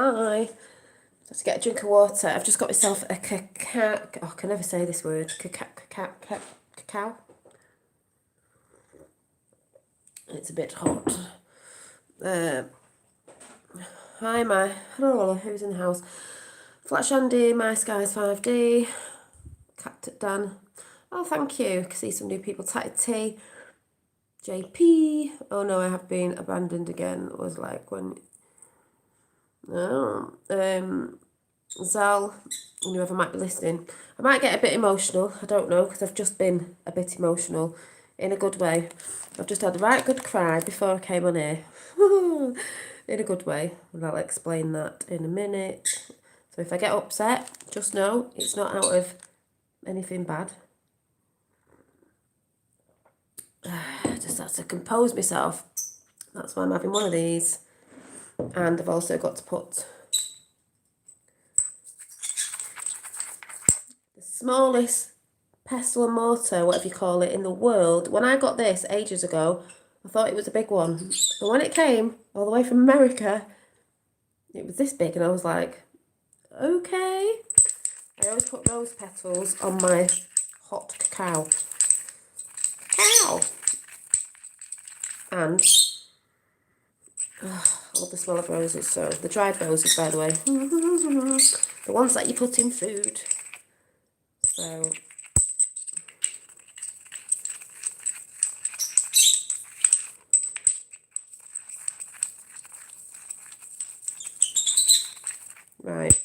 Hi. Let's get a drink of water. I've just got myself a cacao. Oh, I can never say this word. Cacao. It's a bit hot. Hi, hello, who's in the house? Flat Shandy, My Skies 5D, Captain Dan. Oh, thank you. I can see some new people. Tatty T, JP. Oh no, I have been abandoned again. It was like when. Oh, Zal, whoever might be listening. I might get a bit emotional. I don't know, because I've just been a bit emotional in a good way. I've just had a right good cry before I came on here. In a good way. And I'll explain that in a minute. So if I get upset, just know it's not out of anything bad. Just have to compose myself. That's why I'm having one of these. And I've also got to put the smallest pestle and mortar, whatever you call it, in the world. When I got this ages ago, I thought it was a big one. But when it came all the way from America, it was this big. And I was like, okay. I always put rose petals on my hot cacao. Cacao! And I love the smell of roses. So the dried roses, by the way. The ones that you put in food. So right.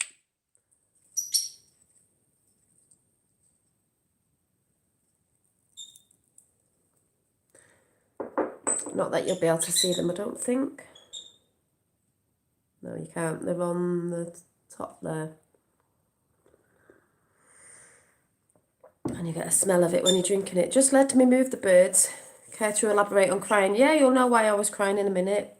Not that you'll be able to see them, I don't think. No, you can't. They're on the top there. And you get a smell of it when you're drinking it. Just let me move the birds. Care to elaborate on crying? Yeah, you'll know why I was crying in a minute.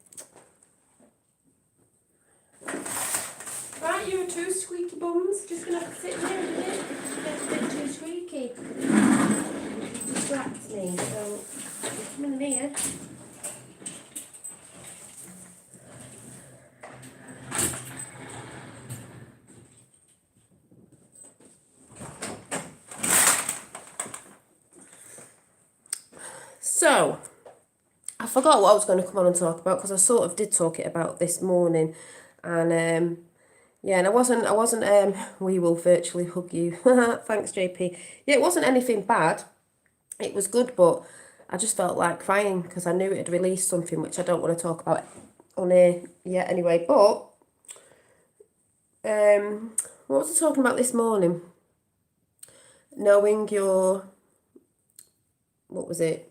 Right, you two squeaky bums. Just going to have to sit here a minute. It's a bit too squeaky. Distract me. So, come in here. So, I forgot what I was going to come on and talk about because I sort of did talk it about this morning, and yeah, and I wasn't. We will virtually hug you. Thanks, JP. Yeah, it wasn't anything bad. It was good, but I just felt like crying because I knew it had released something which I don't want to talk about on here yet. Anyway, but what was I talking about this morning? Knowing your, what was it?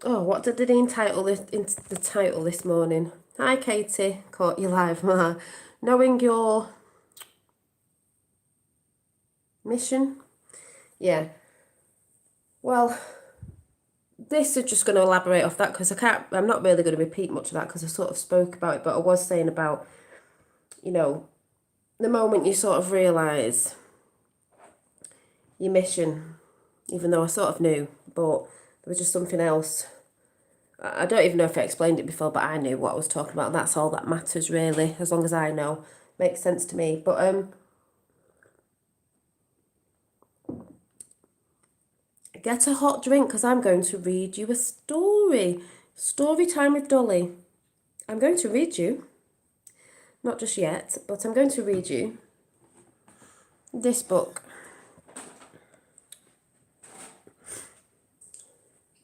Oh, what did they entitle the title this morning? Hi, Katie. Caught you live. Knowing your mission. Yeah. Well, this is just going to elaborate off that because I'm not really going to repeat much of that because I sort of spoke about it, but I was saying about, you know, the moment you sort of realise your mission, even though I sort of knew, but there was just something else. I don't even know if I explained it before, but I knew what I was talking about. And that's all that matters, really, as long as I know. Makes sense to me. But get a hot drink because I'm going to read you a story. Story time with Dolly. I'm going to read you. Not just yet, but I'm going to read you this book.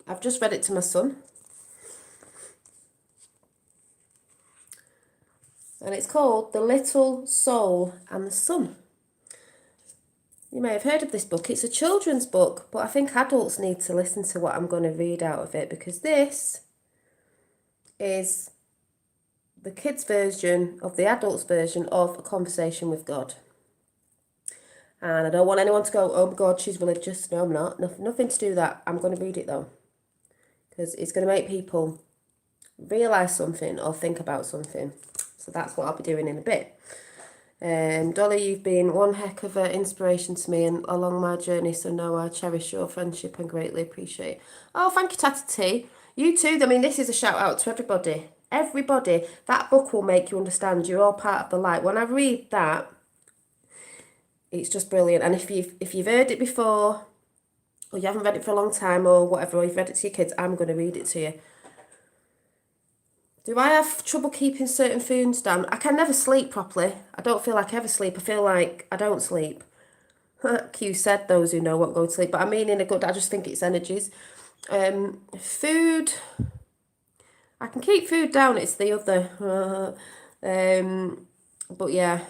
I've just read it to my son. And it's called The Little Soul and the Sun. You may have heard of this book. It's a children's book, but I think adults need to listen to what I'm going to read out of it because this is the kids' version of the adults' version of A Conversation with God. And I don't want anyone to go, oh my God, she's religious. No, I'm not. Nothing to do with that. I'm going to read it though. Because it's going to make people realise something or think about something. So that's what I'll be doing in a bit. Dolly, you've been one heck of an inspiration to me and along my journey, so know I cherish your friendship and greatly appreciate it. Oh, thank you, Tata T. You too. I mean, this is a shout out to everybody. everybody, that book will make you understand you're all part of the light. When I read that, it's just brilliant. And if you've heard it before, or you haven't read it for a long time, or whatever, or you've read it to your kids, I'm going to read it to you. Do I have trouble keeping certain foods down? I can never sleep properly. I don't feel like I ever sleep. I feel like I don't sleep. Q said those who know won't go to sleep, but I mean in a good, I just think it's energies. Food, I can keep food down, it's the other. But yeah.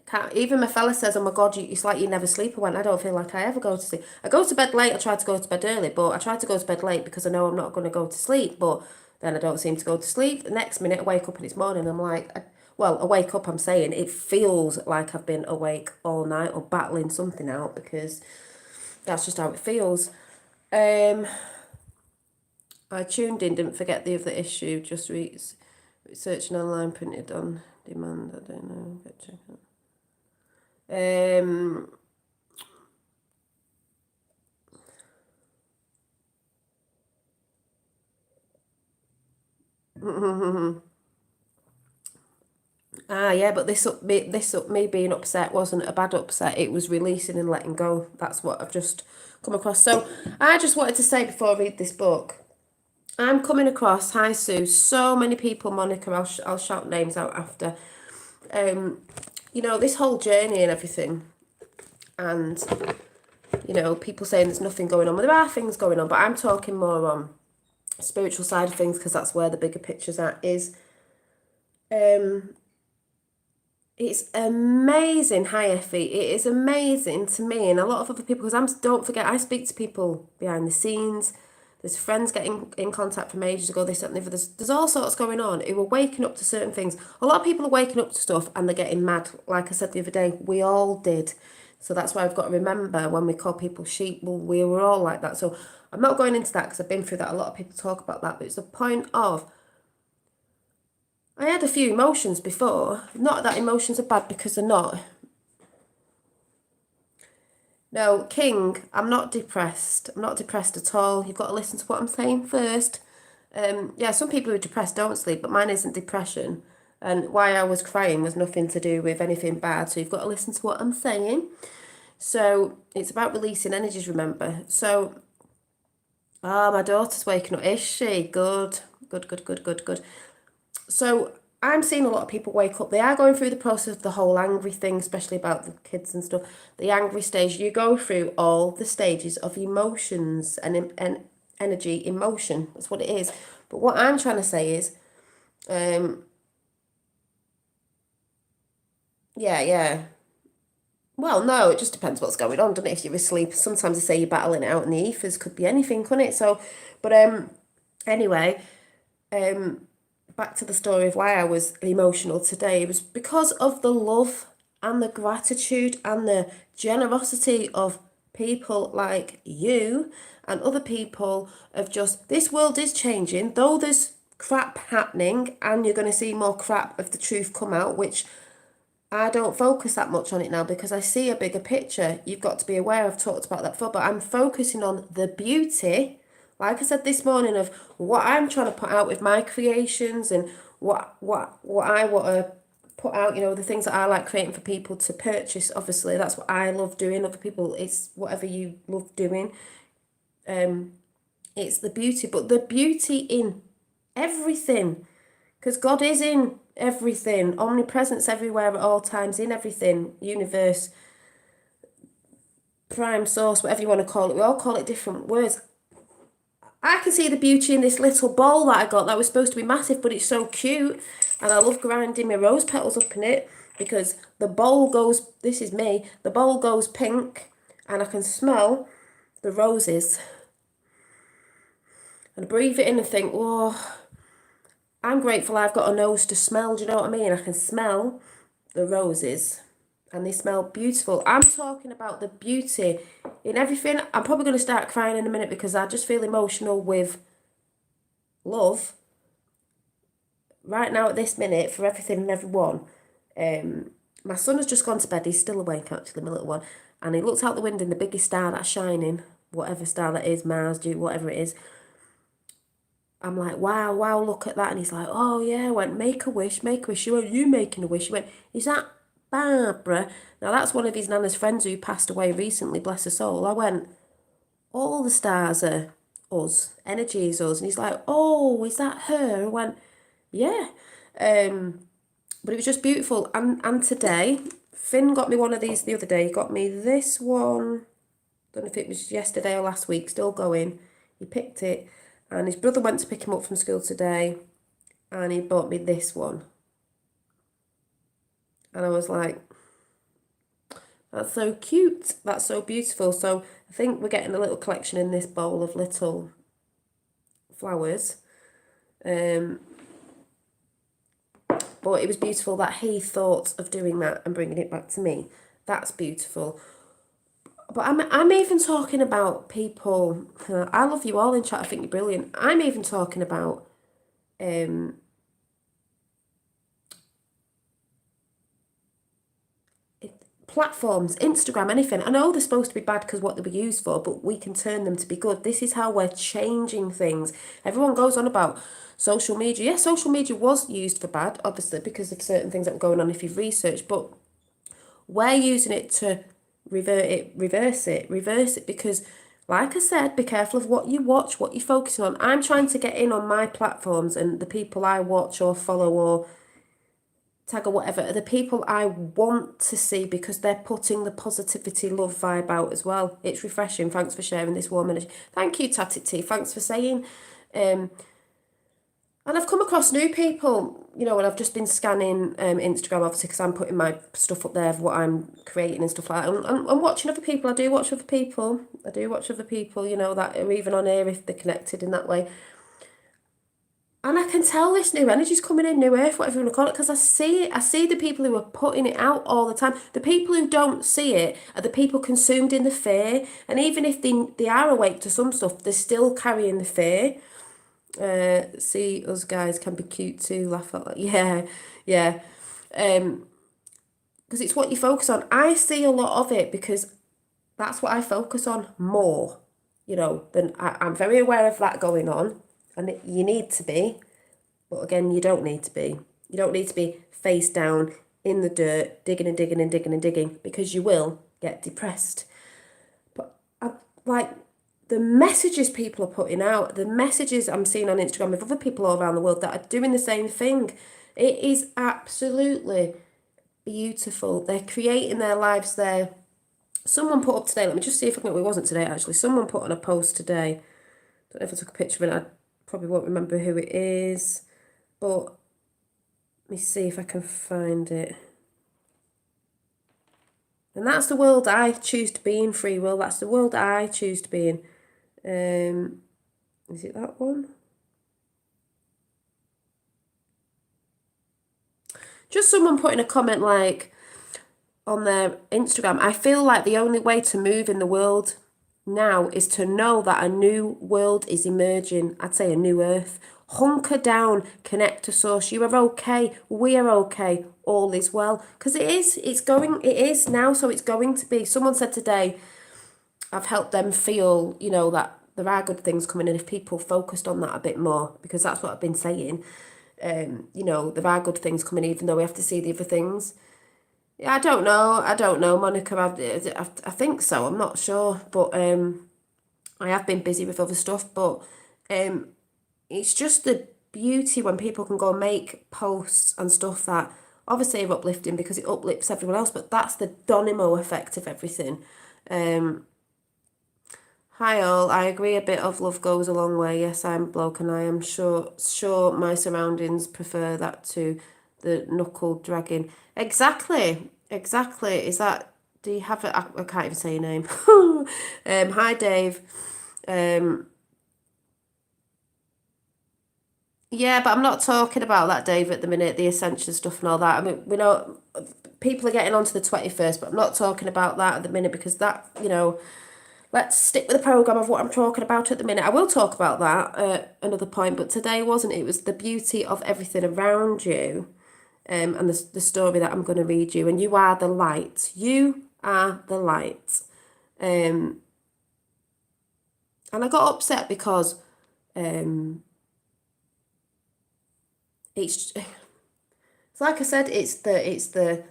Can't, even my fella says, oh my God, it's like you never sleep. I don't feel like I ever go to sleep. I go to bed late, I try to go to bed early, but I try to go to bed late because I know I'm not going to go to sleep, but then I don't seem to go to sleep. The next minute I wake up and it's morning, I'm like, I wake up, I'm saying, it feels like I've been awake all night or battling something out, because that's just how it feels. I tuned in, didn't forget the other issue, just researching online, printed on demand, I don't know, get check out. Yeah, but this up me being upset wasn't a bad upset. It was releasing and letting go. That's what I've just come across. So I just wanted to say before I read this book, I'm coming across, hi Sue, so many people, Monica, I'll shout names out after. This whole journey and everything, and people saying there's nothing going on. Well, there are things going on, but I'm talking more on spiritual side of things, because that's where the bigger picture's at. It's amazing. Hi Effie, it is amazing to me and a lot of other people, because don't forget, I speak to people behind the scenes. There's friends getting in contact from ages ago, this, that, and the other. There's all sorts going on who are waking up to certain things. A lot of people are waking up to stuff and they're getting mad. Like I said the other day, we all did. So that's why I've got to remember, when we call people sheep, well, we were all like that. So I'm not going into that because I've been through that. A lot of people talk about that, but it's the point of, I had a few emotions before. Not that emotions are bad, because they're not. No, King, I'm not depressed. I'm not depressed at all. You've got to listen to what I'm saying first. Some people who are depressed don't sleep, but mine isn't depression. And why I was crying was nothing to do with anything bad. So you've got to listen to what I'm saying. So it's about releasing energies, remember. So, my daughter's waking up. Is she? Good. Good. So I'm seeing a lot of people wake up. They are going through the process of the whole angry thing, especially about the kids and stuff. The angry stage, you go through all the stages of emotions and energy, emotion. That's what it is. But what I'm trying to say is, yeah. Well, no, it just depends what's going on, doesn't it? If you're asleep, sometimes they say you're battling it out in the ethers. Could be anything, couldn't it? So, but anyway, back to the story of why I was emotional today. It was because of the love and the gratitude and the generosity of people like you and other people, of just, this world is changing, though there's crap happening, and you're going to see more crap of the truth come out, which I don't focus that much on it now because I see a bigger picture. You've got to be aware, I've talked about that before, but I'm focusing on the beauty, like I said this morning, of what I'm trying to put out with my creations, and what I want to put out, the things that I like creating for people to purchase. Obviously, that's what I love doing. Other people, it's whatever you love doing. It's the beauty, but the beauty in everything. Because God is in everything, omnipresence everywhere at all times, in everything, universe, prime source, whatever you want to call it. We all call it different words. I can see the beauty in this little bowl that I got that was supposed to be massive, but it's so cute. And I love grinding my rose petals up in it, because the bowl goes, this is me, the bowl goes pink, and I can smell the roses. And I breathe it in and think, oh, I'm grateful I've got a nose to smell, do you know what I mean? I can smell the roses and they smell beautiful. I'm talking about the beauty in everything. I'm probably going to start crying in a minute because I just feel emotional with love right now at this minute for everything and everyone. My son has just gone to bed. He's still awake, actually, my little one. And he looks out the window and the biggest star that's shining, whatever star that is, Mars, Jupiter, whatever it is. I'm like, wow, wow, look at that. And he's like, oh yeah. I went, make a wish, make a wish. She went, you making a wish? He went, is that Barbara? Now that's one of his nana's friends who passed away recently, bless her soul. I went, all the stars are us, energy is us. And he's like, oh, is that her? I went, yeah. But it was just beautiful. And today, Finn got me one of these the other day. He got me this one. Don't know if it was yesterday or last week, still going. He picked it, and his brother went to pick him up from school today, and he bought me this one. And I was like, that's so cute. That's so beautiful. So I think we're getting a little collection in this bowl of little flowers. But it was beautiful that he thought of doing that and bringing it back to me. That's beautiful. But I'm even talking about people. I love you all in chat. I think you're brilliant. I'm even talking about platforms, Instagram, anything. I know they're supposed to be bad because what they were used for, but we can turn them to be good. This is how we're changing things. Everyone goes on about social media. Yes, social media was used for bad, obviously, because of certain things that were going on if you've researched, but we're using it to reverse it, because like I said, be careful of what you watch, what you're focusing on. I'm trying to get in on my platforms, and the people I watch or follow or tag or whatever are the people I want to see, because they're putting the positivity, love vibe out as well. It's refreshing. Thanks for sharing this warm energy. Thank you, Tatty T. Thanks for saying. And I've come across new people, you know, and I've just been scanning Instagram, obviously, because I'm putting my stuff up there of what I'm creating and stuff like that. And I'm watching other people. I do watch other people. You know, that are even on here if they're connected in that way. And I can tell this new energy's coming in, new earth, whatever you want to call it, because I see it. I see the people who are putting it out all the time. The people who don't see it are the people consumed in the fear. And even if they are awake to some stuff, they're still carrying the fear. See, us guys can be cute too, laugh at that. Yeah. Because it's what you focus on. I see a lot of it because that's what I focus on more, you know, than I'm very aware of that going on, and you need to be, but again, you don't need to be. You don't need to be face down in the dirt, digging and digging and digging and digging, because you will get depressed. But like the messages people are putting out, the messages I'm seeing on Instagram of other people all around the world that are doing the same thing, it is absolutely beautiful. They're creating their lives there. Someone put up today, let me just see if I can, it wasn't today actually, someone put on a post today, don't know if I took a picture of it, I probably won't remember who it is, but let me see if I can find it. And that's the world I choose to be in, free will. That's the world I choose to be in. Is it that one? Just someone putting a comment like on their Instagram, I feel like the only way to move in the world now is to know that a new world is emerging. I'd say a new earth. Hunker down, connect to source. You are okay. We are okay. All is well. Because it is now, so it's going to be. Someone said today, I've helped them feel, you know, that there are good things coming in if people focused on that a bit more, because that's what I've been saying. You know, there are good things coming, even though we have to see the other things. Yeah, I don't know, Monica. I think so. I'm not sure, but I have been busy with other stuff. But it's just the beauty when people can go and make posts and stuff that obviously are uplifting because it uplifts everyone else. But that's the domino effect of everything. Hi all, I agree a bit of love goes a long way. Yes, I'm a bloke and I am sure my surroundings prefer that to the knuckle dragging. Exactly. Is that, do you have it? I can't even say your name. Hi Dave. Yeah, but I'm not talking about that, Dave, at the minute, the ascension stuff and all that. I mean, we know people are getting on to the 21st, but I'm not talking about that at the minute because that, you know, let's stick with the programme of what I'm talking about at the minute. I will talk about that at another point, but today wasn't. It was the beauty of everything around you, and the story that I'm going to read you. And you are the light. You are the light. And I got upset because it's like I said, it's the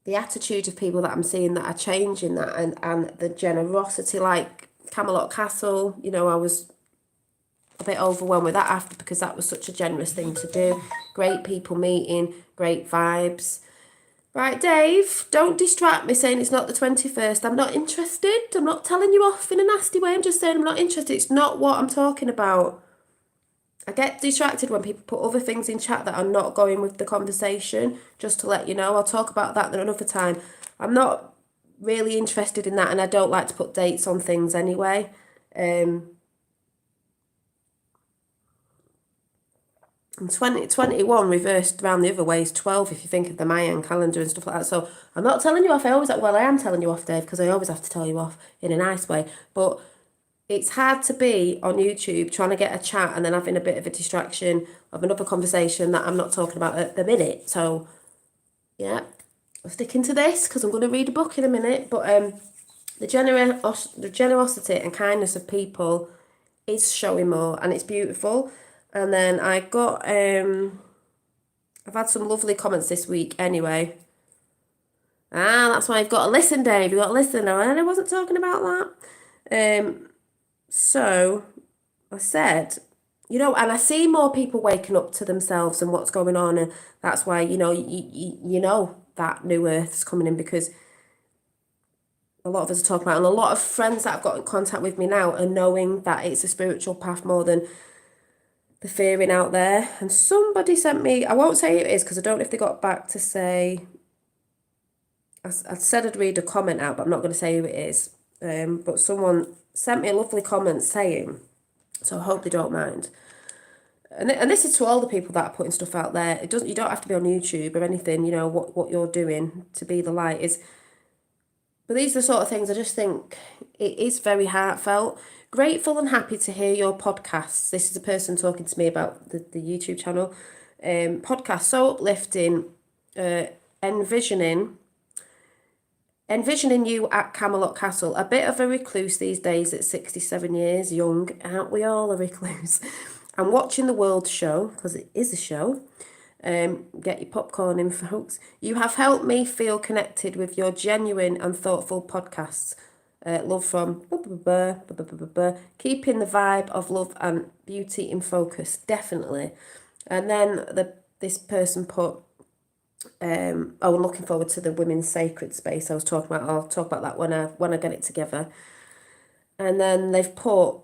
attitude of people that I'm seeing that are changing that, and the generosity, like Camelot Castle, you know, I was a bit overwhelmed with that after, because that was such a generous thing to do. Great people meeting, great vibes. Right, Dave, don't distract me saying it's not the 21st. I'm not interested. I'm not telling you off in a nasty way. I'm just saying I'm not interested. It's not what I'm talking about. I get distracted when people put other things in chat that are not going with the conversation, just to let you know. I'll talk about that another time. I'm not really interested in that, and I don't like to put dates on things anyway. And 2021 reversed around the other way is 12 if you think of the Mayan calendar and stuff like that. So I'm not telling you off. I am telling you off, Dave, because I always have to tell you off in a nice way. But it's hard to be on YouTube trying to get a chat and then having a bit of a distraction of another conversation that I'm not talking about at the minute. So, yeah, I'm sticking to this because I'm going to read a book in a minute. But the generosity and kindness of people is showing more, and it's beautiful. And then I got, I've had some lovely comments this week anyway. That's why you've got to listen, Dave. You've got to listen. I wasn't talking about that. So I said, you know, and I see more people waking up to themselves and what's going on. And that's why, you know, you know that new earth's coming in, because a lot of us are talking about, and a lot of friends that have got in contact with me now are knowing that it's a spiritual path more than the fearing out there. And somebody sent me, I won't say who it is because I don't know if they got back to say, I said I'd read a comment out, but I'm not going to say who it is. But someone sent me a lovely comment saying, so I hope they don't mind. And this is to all the people that are putting stuff out there. You don't have to be on YouTube or anything, you know, what you're doing to be the light is. But these are the sort of things I just think it is very heartfelt. Grateful and happy to hear your podcasts. This is a person talking to me about the YouTube channel. Podcast so uplifting. Envisioning you at Camelot Castle. A bit of a recluse these days at 67 years young. Aren't we all a recluse? I'm watching the World Show, because it is a show. Get your popcorn in, folks. You have helped me feel connected with your genuine and thoughtful podcasts. Love from keeping the vibe of love and beauty in focus, definitely. And then this person put, I'm looking forward to the women's sacred space I was talking about. I'll talk about that when I get it together. And then they've put,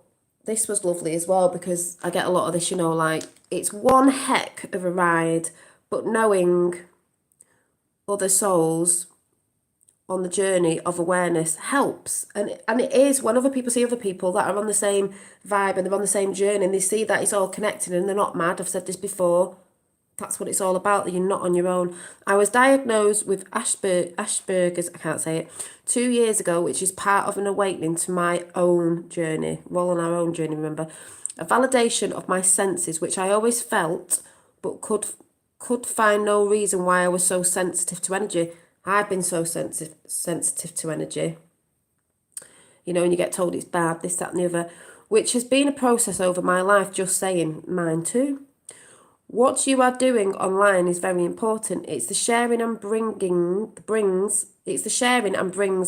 this was lovely as well, because I get a lot of this, you know, like, it's one heck of a ride, but knowing other souls on the journey of awareness helps. And it is, when other people see other people that are on the same vibe and they're on the same journey and they see that it's all connected and they're not mad. I've said this before. That's what it's all about, that you're not on your own. I was diagnosed with Asperger's, I can't say it, 2 years ago, which is part of an awakening to my own journey. We're all on our own journey, remember. A validation of my senses, which I always felt, but could find no reason why I was so sensitive to energy. I've been so sensitive to energy. You know, and you get told it's bad, this, that and the other, which has been a process over my life, just saying, mine too. What you are doing online is very important. It's the sharing and brings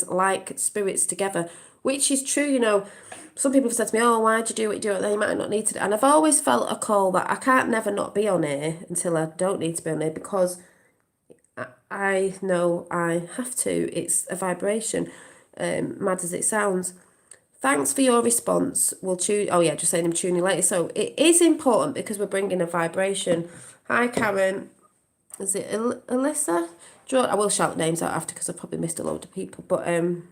like spirits together, which is true. You know, some people have said to me, oh, why'd you do it? Then you might not need to. And I've always felt a call that I can't never not be on here until I don't need to be on here, because I know I have to. It's a vibration, mad as it sounds. Thanks for your response. We'll tune. Oh yeah, just saying I'm tuning later. So it is important because we're bringing a vibration. Hi Karen. Is it Alyssa? I will shout names out after because I've probably missed a load of people. But and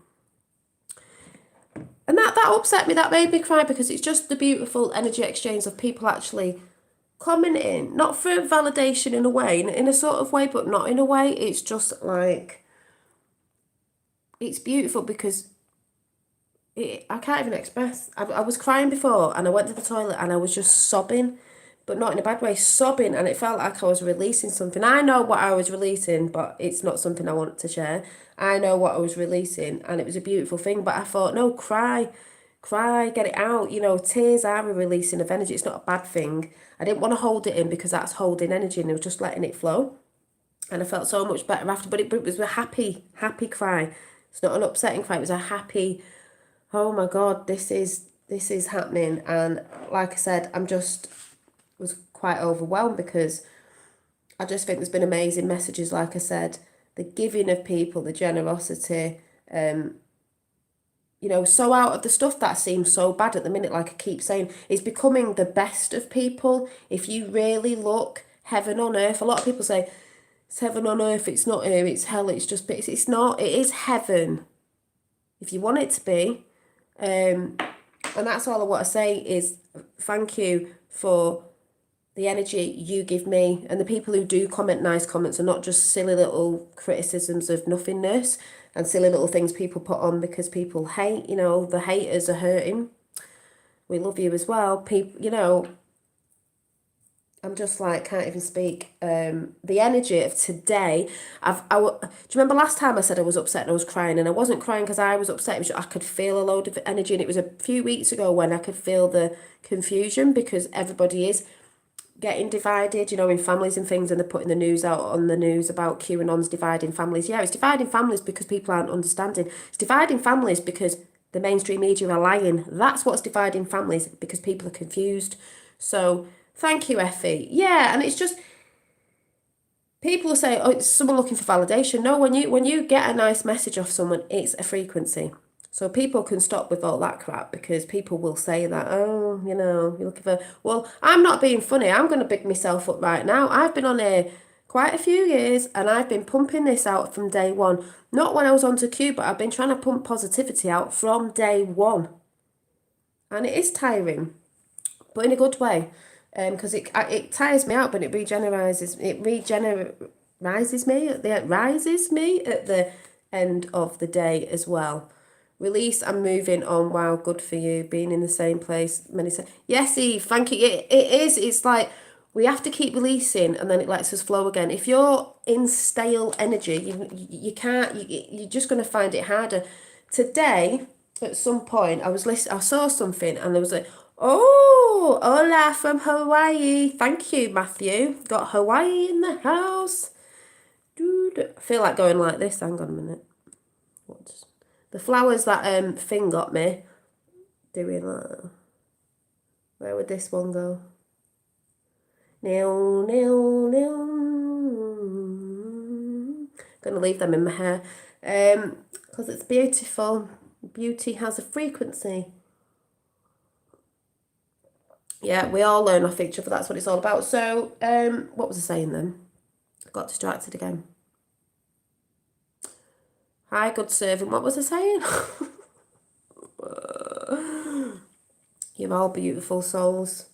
that upset me. That made me cry, because it's just the beautiful energy exchange of people actually commenting, not for validation in a way, in a sort of way, but not in a way. It's just like, it's beautiful because I can't even express. I was crying before, and I went to the toilet and I was just sobbing, but not in a bad way, sobbing, and it felt like I was releasing something. I know what I was releasing, but it's not something I want to share. I know what I was releasing, and it was a beautiful thing, but I thought, no, cry, cry, get it out. You know, tears are a releasing of energy. It's not a bad thing. I didn't want to hold it in because that's holding energy, and I was just letting it flow. And I felt so much better after, but it was a happy cry. It's not an upsetting cry. It was a happy, oh my God, this is happening. And like I said, was quite overwhelmed because I just think there's been amazing messages. Like I said, the giving of people, the generosity, you know, so out of the stuff that seems so bad at the minute, like I keep saying, is becoming the best of people. If you really look, heaven on earth. A lot of people say, it's heaven on earth, it's not here, it's hell, it's not, it is heaven. If you want it to be. And that's all I want to say is thank you for the energy you give me, and the people who do comment nice comments are not just silly little criticisms of nothingness and silly little things people put on because people hate. You know, the haters are hurting. We love you as well. People, you know, I'm just like, can't even speak. The energy of today, do you remember last time I said I was upset and I was crying, and I wasn't crying because I was upset, it was just, I could feel a load of energy, and it was a few weeks ago when I could feel the confusion because everybody is getting divided, you know, in families and things, and they're putting the news out on the news about QAnon's dividing families. Yeah, it's dividing families because people aren't understanding. It's dividing families because the mainstream media are lying. That's what's dividing families, because people are confused. So thank you, Effie. Yeah, and it's just, people will say, oh, it's someone looking for validation. No, when you get a nice message off someone, it's a frequency. So people can stop with all that crap, because people will say that, oh, you know, you're looking for, well, I'm not being funny. I'm going to big myself up right now. I've been on here quite a few years, and I've been pumping this out from day one. Not when I was on to Q, but I've been trying to pump positivity out from day one. And it is tiring, but in a good way. Because it tires me out, but it rises me at the end of the day as well. Release and moving on. Wow, good for you. Being in the same place. Many say, yes, Eve, thank you. It is. It's like we have to keep releasing, and then it lets us flow again. If you're in stale energy, you can't. You're just going to find it harder. Today, at some point, I saw something, and there was a, oh, hola from Hawaii. Thank you, Matthew. Got Hawaii in the house. Dude, I feel like going like this. Hang on a minute. What's the flowers that thing got me doing that? Where would this one go? Nail. Gonna leave them in my hair, because it's beautiful. Beauty has a frequency. Yeah, we all learn off each other. That's what it's all about. So, what was I saying then? I got distracted again. Hi, good servant. What was I saying? You're all beautiful souls.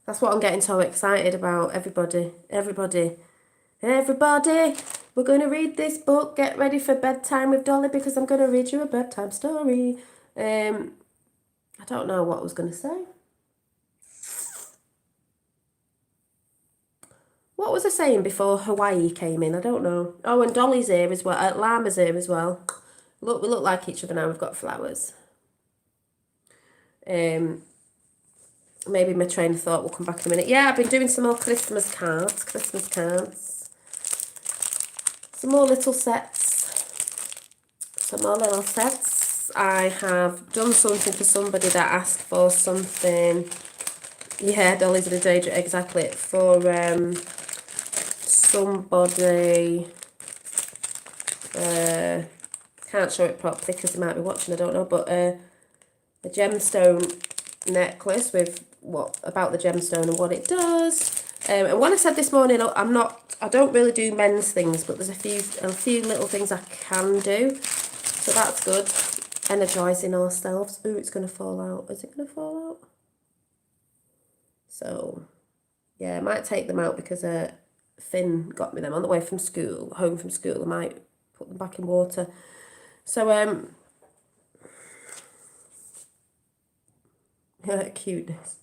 That's what I'm getting so excited about. Everybody. We're going to read this book. Get ready for bedtime with Dolly, because I'm going to read you a bedtime story. I don't know what I was going to say. What was I saying before Hawaii came in? I don't know. Oh, and Dolly's here as well. Llama's here as well. Look, we look like each other now. We've got flowers. Maybe my train of thought will come back in a minute. Yeah, I've been doing some more Christmas cards. Some more little sets. I have done something for somebody that asked for something. Yeah, Dolly's in a danger. Exactly. For somebody. Can't show it properly because they might be watching. I don't know, but a gemstone necklace with about the gemstone and what it does. And when I said this morning, I don't really do men's things, but there's a few little things I can do, so that's good. Energizing ourselves. Ooh, it's gonna fall out. Is it gonna fall out? So yeah, I might take them out because Finn got me them on the way from school, home from school. I might put them back in water. So cuteness.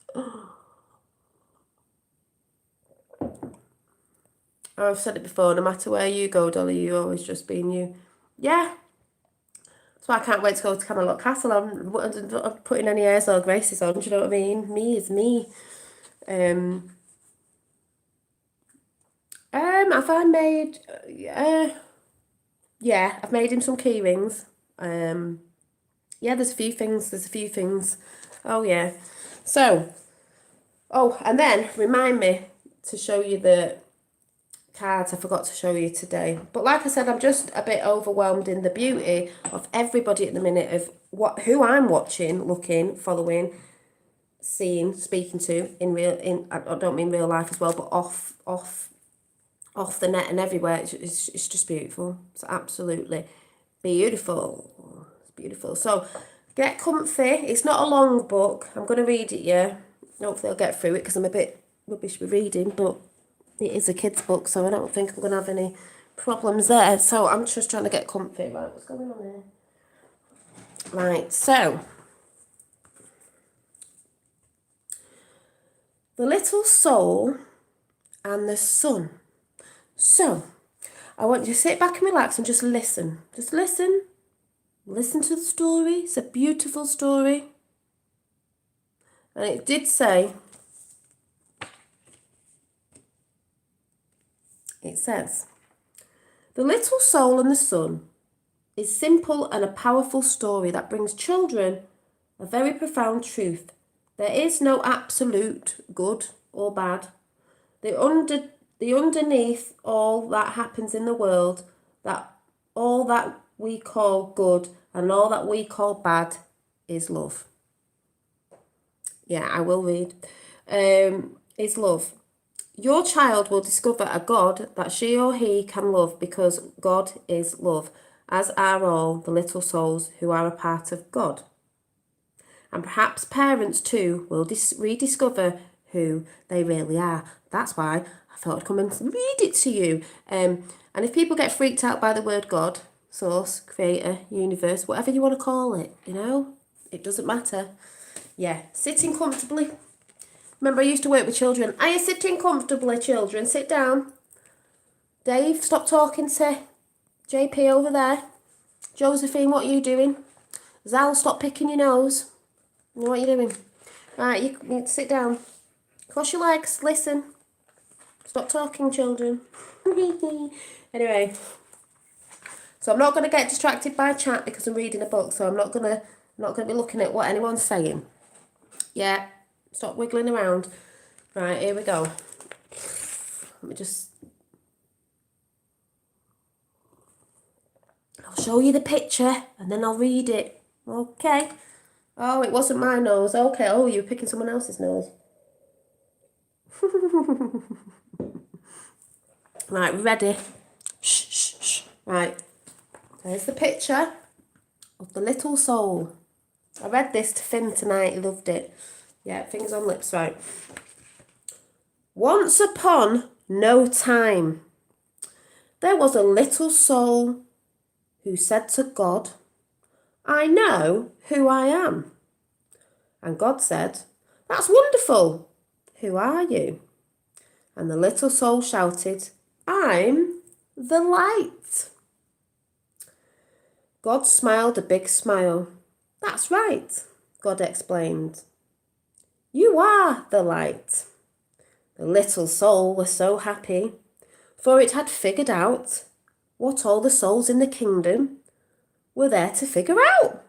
I've said it before, no matter where you go, Dolly, you always just being you. Yeah. So I can't wait to go to Camelot Castle. I'm not putting any airs or graces on, do you know what I mean? Me is me. Have I made, yeah, I've made him some key rings. Yeah, there's a few things. Oh, yeah. So, oh, and then remind me to show you the cards I forgot to show you today. But like I said, I'm just a bit overwhelmed in the beauty of everybody at the minute of who I'm watching, looking, following, seeing, speaking to I don't mean real life as well, but off the net and everywhere. It's just beautiful. It's absolutely beautiful. It's beautiful. So get comfy. It's not a long book. I'm going to read it, yeah. Hopefully I'll get through it because I'm a bit rubbish with reading, but it is a kid's book, so I don't think I'm going to have any problems there. So I'm just trying to get comfy. Right, what's going on here? Right, so the little soul and the sun. So I want you to sit back and relax and just listen. Just listen. Listen to the story. It's a beautiful story. And it did say, it says, the little soul and the sun is simple and a powerful story that brings children a very profound truth. There is no absolute good or bad. The underneath all that happens in the world, that all that we call good and all that we call bad is love. Yeah, I will read. Is love. Your child will discover a God that she or he can love because God is love, as are all the little souls who are a part of God. And perhaps parents too will rediscover who they really are. That's why I thought I'd come and read it to you. And if people get freaked out by the word God, source, creator, universe, whatever you want to call it, you know, it doesn't matter. Yeah, sitting comfortably. Remember, I used to work with children. Are you sitting comfortably, children? Sit down. Dave, stop talking to JP over there. Josephine, what are you doing? Zal, stop picking your nose. What are you doing? Right, you need to sit down. Cross your legs, listen. Stop talking, children. Anyway, so I'm not going to get distracted by chat because I'm reading a book, so I'm not going to be looking at what anyone's saying. Yeah, stop wiggling around. Right, here we go. Let me just... I'll show you the picture and then I'll read it. Okay. Oh, it wasn't my nose. Okay. Oh, you were picking someone else's nose. Right, ready? Shh, shh, shh. Right. There's the picture of the little soul. I read this to Finn tonight. He loved it. Yeah, fingers on lips, right. Once upon no time, there was a little soul who said to God, I know who I am. And God said, that's wonderful. Who are you? And the little soul shouted, I'm the light. God smiled a big smile. That's right, God explained. You are the light. The little soul was so happy, for it had figured out what all the souls in the kingdom were there to figure out.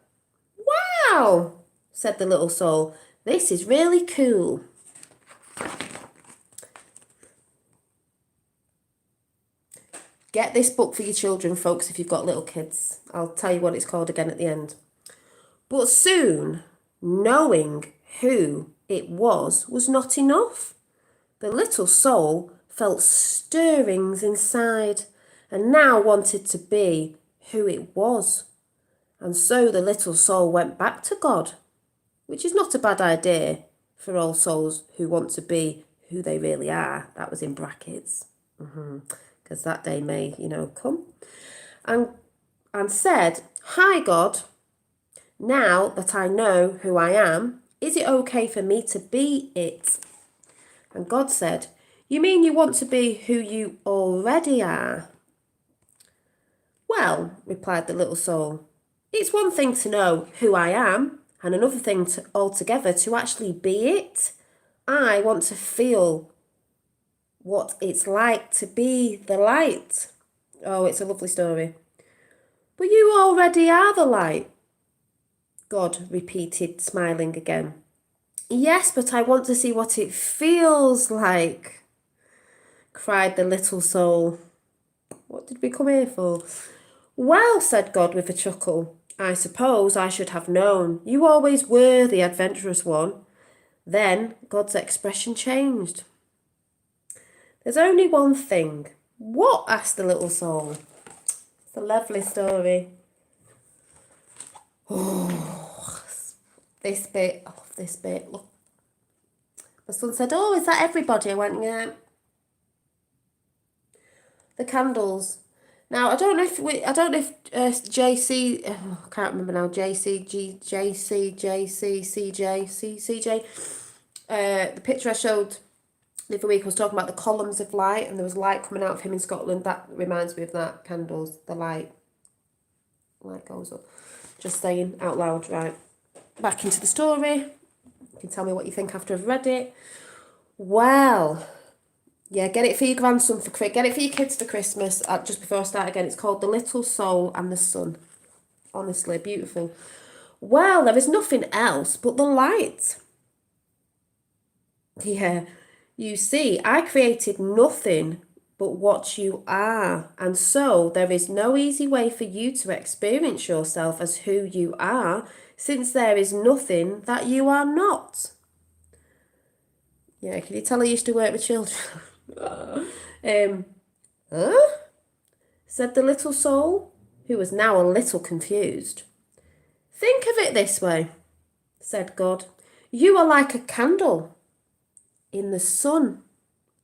Wow, said the little soul. This is really cool. Get this book for your children, folks, if you've got little kids. I'll tell you what it's called again at the end. But soon, knowing who it was not enough. The little soul felt stirrings inside and now wanted to be who it was. And so the little soul went back to God, which is not a bad idea for all souls who want to be who they really are. That was in brackets, because that day may, come. And said, hi, God, now that I know who I am, is it okay for me to be it? And God said, you mean you want to be who you already are? Well, replied the little soul, It's one thing to know who I am, and another thing altogether to actually be it. I want to feel what it's like to be the light. Oh, it's a lovely story. But you already are the light, God repeated, smiling again. Yes, but I want to see what it feels like, cried the little soul. What did we come here for? Well, said God with a chuckle, I suppose I should have known. You always were the adventurous one. Then God's expression changed. There's only one thing. What? Asked the little soul. It's a lovely story. Oh, this bit. I love this bit. Look. My son said, oh, is that everybody? I went, yeah. The candles. Now, I don't know if JC, I can't remember now, the picture I showed the other week, I was talking about the columns of light, and there was light coming out of him in Scotland. That reminds me of that, candles, the light goes up. Just saying out loud, right. Back into the story. You can tell me what you think after I've read it. Well, yeah, get it for your grandson get it for your kids for Christmas. Just before I start again, it's called The Little Soul and the Sun. Honestly, beautiful. Well, there is nothing else but the light. Yeah, you see, I created nothing but what you are, and so there is no easy way for you to experience yourself as who you are, since there is nothing that you are not. Yeah, can you tell I used to work with children? Huh? Said the little soul, who was now a little confused. Think of it this way, said God. You are like a candle in the sun.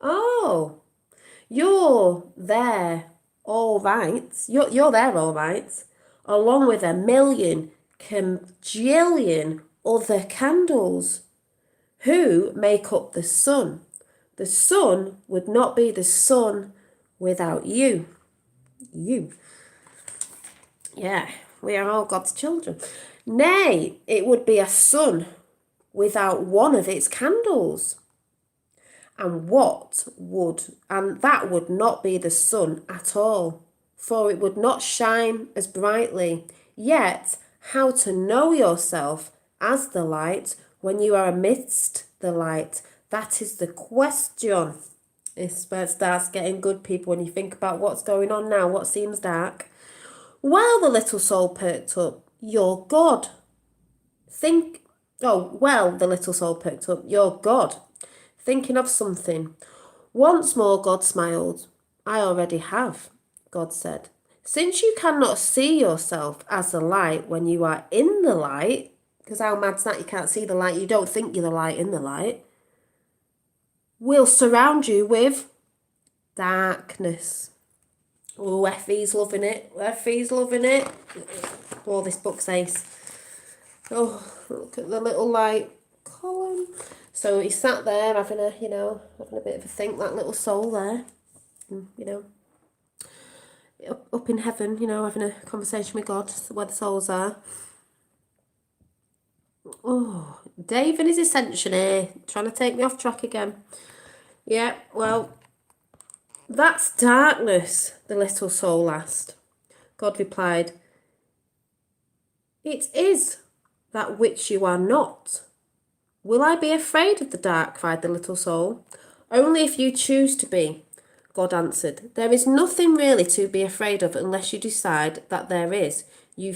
Oh, you're there all right. You're there all right, along with a million, cajillion other candles who make up the sun. The sun would not be the sun without you. You. Yeah, we are all God's children. Nay, it would be a sun without one of its candles. And that would not be the sun at all, for it would not shine as brightly. Yet, how to know yourself as the light when you are amidst the light? That is the question. It's where it starts getting good, people, when you think about what's going on now, what seems dark. Well, the little soul perked up. You're God. The little soul perked up. You're God. Thinking of something. Once more God smiled. I already have, God said. Since you cannot see yourself as the light when you are in the light, because how mad's that? You can't see the light, you don't think you're the light in the light, we'll surround you with darkness. Oh, Effie's loving it. Effie's loving it. Oh, this book's ace. Oh, look at the little light column. So he sat there having a bit of a think, that little soul there, up in heaven, having a conversation with God, where the souls are. Oh, Dave and his ascension here, trying to take me off track again. Yeah, well, that's darkness, the little soul asked. God replied, it is that which you are not. Will I be afraid of the dark? Cried the little soul. Only if you choose to be, God answered. There is nothing really to be afraid of unless you decide that there is. You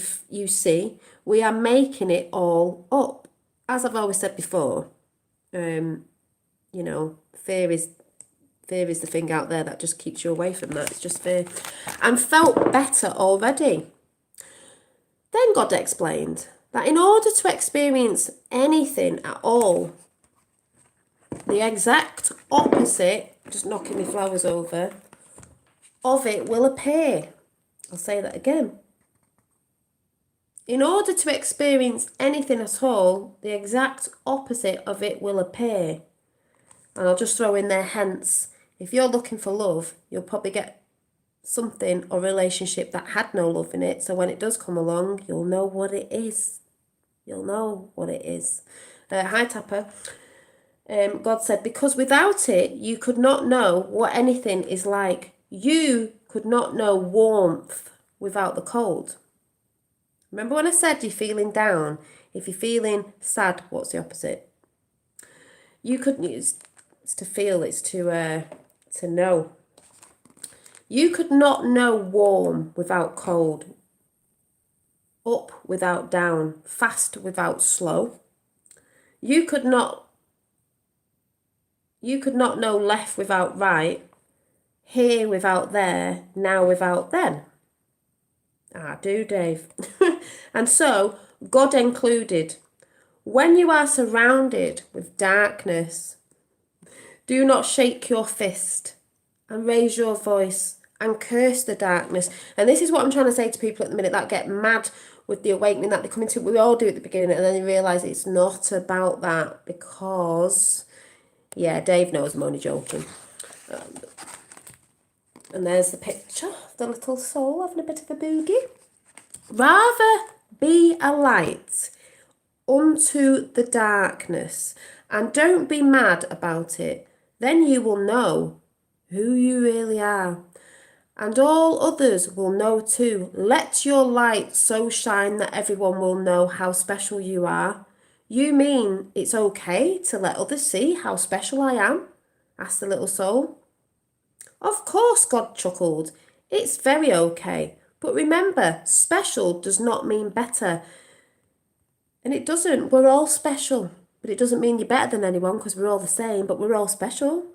see, we are making it all up. As I've always said before, fear is the thing out there that just keeps you away from that. It's just fear. And felt better already. Then God explained that in order to experience anything at all, the exact opposite, just knocking my flowers over, of it will appear. I'll say that again. In order to experience anything at all, the exact opposite of it will appear. And I'll just throw in there, hence, if you're looking for love, you'll probably get something or relationship that had no love in it. So when it does come along, you'll know what it is. You'll know what it is. Hi, Tapper. God said, because without it, you could not know what anything is like. You could not know warmth without the cold. Remember when I said you're feeling down? If you're feeling sad, what's the opposite? You couldn't use to feel, it's to know. You could not know warm without cold, up without down, fast without slow. You could not know left without right, here without there, now without then. I do, Dave. And so, God included. When you are surrounded with darkness, do not shake your fist and raise your voice and curse the darkness. And this is what I'm trying to say to people at the minute that get mad with the awakening that they come into. We all do at the beginning, and then they realise it's not about that, because, yeah, Dave knows I'm only joking. And there's the picture of the little soul having a bit of a boogie. Rather be a light unto the darkness, and don't be mad about it. Then you will know who you really are, and all others will know too. Let your light so shine that everyone will know how special you are. You mean it's okay to let others see how special I am? Asked the little soul. Of course, God chuckled. It's very okay. But remember, special does not mean better. And it doesn't. We're all special. But it doesn't mean you're better than anyone, because we're all the same, but we're all special.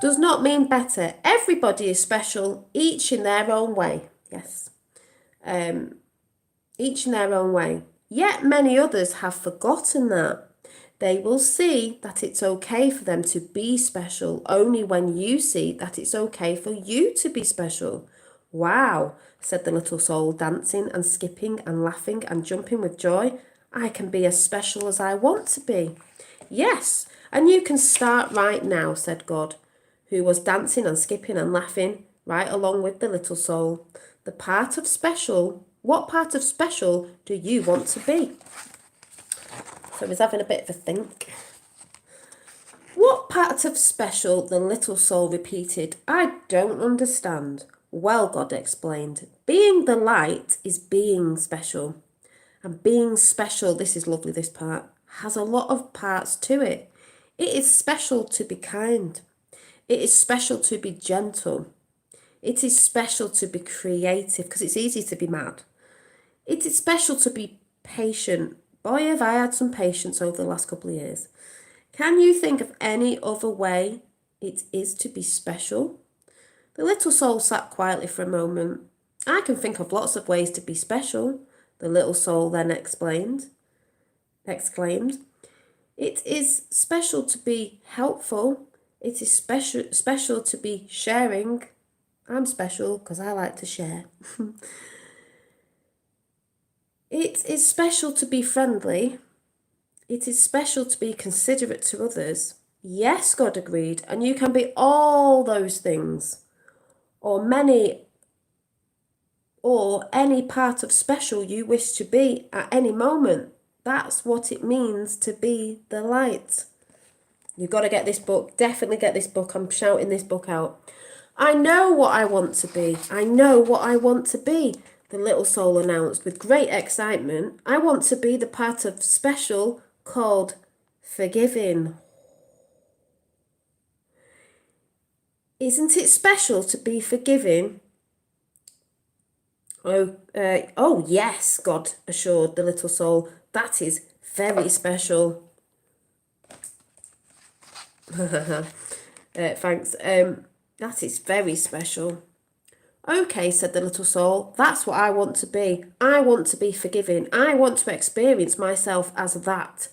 Does not mean better. Everybody is special, each in their own way. Yes. Each in their own way. Yet many others have forgotten that. They will see that it's okay for them to be special only when you see that it's okay for you to be special. Wow, said the little soul, dancing and skipping and laughing and jumping with joy. I can be as special as I want to be. Yes, and you can start right now, said God, who was dancing and skipping and laughing right along with the little soul. The part of special, what part of special do you want to be? So he's having a bit of a think. What part of special, the little soul repeated. I don't understand. Well, God explained. Being the light is being special. And being special, this is lovely, this part, has a lot of parts to it. It is special to be kind. It is special to be gentle. It is special to be creative, because it's easy to be mad. It is special to be patient. Boy, have I had some patience over the last couple of years. Can you think of any other way it is to be special? The little soul sat quietly for a moment. I can think of lots of ways to be special, the little soul then exclaimed. It is special to be helpful. It is special to be sharing. I'm special because I like to share. It is special to be friendly. It is special to be considerate to others. Yes, God agreed, and you can be all those things, or any part of special you wish to be at any moment. That's what it means to be the light. You've got to get this book. Definitely get this book. I'm shouting this book out. I know what I want to be. I know what I want to be, the little soul announced with great excitement. I want to be the part of special called forgiving. Isn't it special to be forgiving? Oh yes, God assured the little soul. That is very special. Thanks. That is very special. Okay, said the little soul. That's what I want to be. I want to be forgiving. I want to experience myself as that.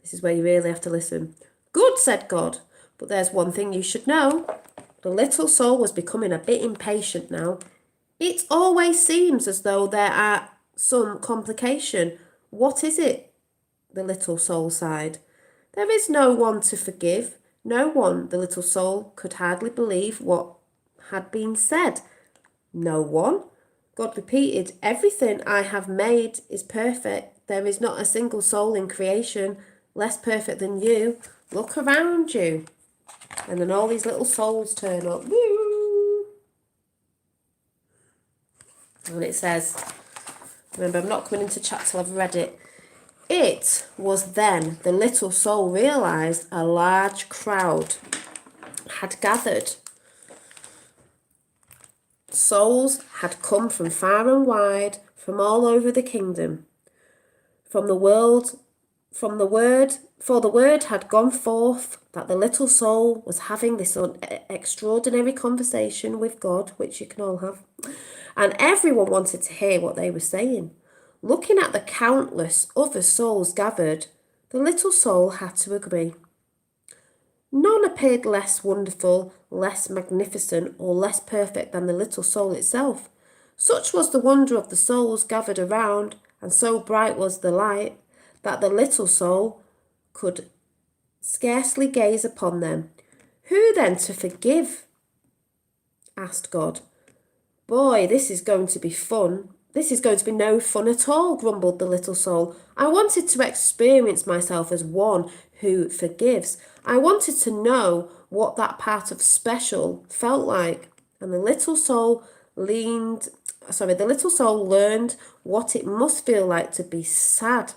This is where you really have to listen. Good, said God. But there's one thing you should know. The little soul was becoming a bit impatient now. It always seems as though there are some complication. What is it? The little soul sighed. There is no one to forgive. No one, the little soul could hardly believe what had been said? No one. God repeated, everything I have made is perfect. There is not a single soul in creation less perfect than you. Look around you. And then all these little souls turn up. Woo! And it says, remember, I'm not coming into chat till I've read it. It was then the little soul realised a large crowd had gathered. Souls had come from far and wide, from all over the kingdom. For the word had gone forth that the little soul was having this extraordinary conversation with God, which you can all have, and everyone wanted to hear what they were saying. Looking at the countless other souls gathered, the little soul had to agree. None appeared less wonderful, less magnificent, or less perfect than the little soul itself. Such was the wonder of the souls gathered around, and so bright was the light, that the little soul could scarcely gaze upon them. Who then to forgive? Asked God. Boy, this is going to be fun. This is going to be no fun at all, grumbled the little soul. I wanted to experience myself as one who forgives. I wanted to know what that part of special felt like. And the little soul learned what it must feel like to be sad.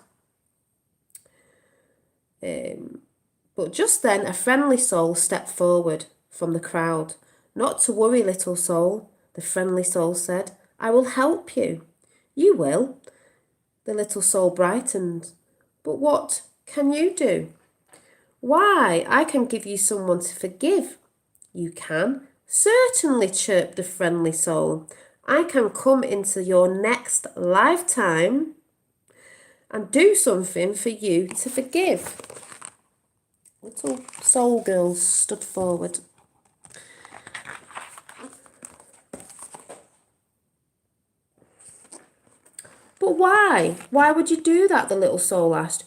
But just then a friendly soul stepped forward from the crowd. Not to worry, little soul, the friendly soul said. I will help you. You will. The little soul brightened. But what can you do? Why, I can give you someone to forgive. You can? Certainly, chirped the friendly soul. I can come into your next lifetime and do something for you to forgive. Little soul girl stood forward. But why? Why would you do that? The little soul asked.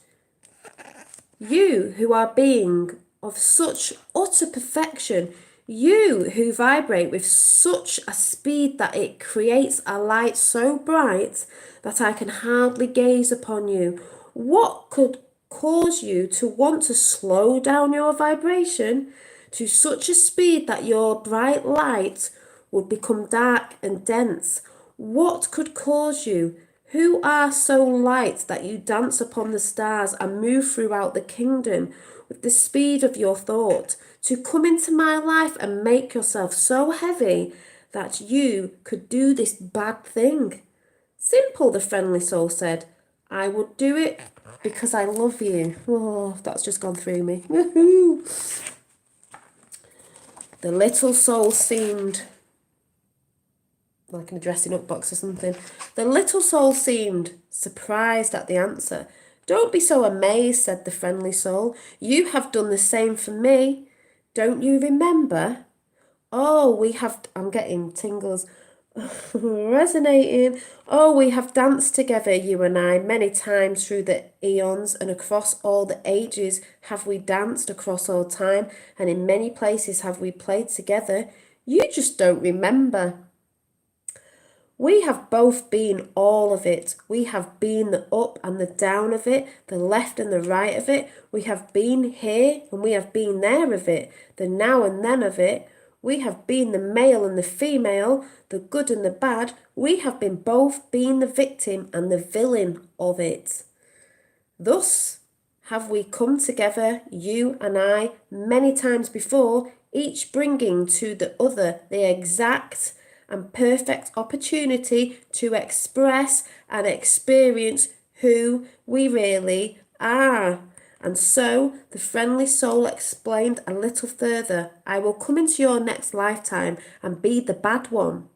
You who are being of such utter perfection, you who vibrate with such a speed that it creates a light so bright that I can hardly gaze upon you. What could cause you to want to slow down your vibration to such a speed that your bright light would become dark and dense? What could cause you, who are so light that you dance upon the stars and move throughout the kingdom with the speed of your thought, to come into my life and make yourself so heavy that you could do this bad thing? Simple, the friendly soul said. I would do it because I love you. Oh, that's just gone through me. Woohoo! The little soul seemed like in a dressing up box or something. The little soul seemed surprised at the answer. Don't be so amazed, said the friendly soul. You have done the same for me. Don't you remember? Oh, I'm getting tingles. Resonating. Oh, we have danced together, you and I, many times through the eons, and across all the ages have we danced across all time, and in many places have we played together. You just don't remember. We have both been all of it. We have been the up and the down of it, the left and the right of it. We have been here and we have been there of it, the now and then of it. We have been the male and the female, the good and the bad. We have been both been the victim and the villain of it. Thus have we come together, you and I, many times before, each bringing to the other the exact and perfect opportunity to express and experience who we really are. And so the friendly soul explained a little further. I will come into your next lifetime and be the bad one.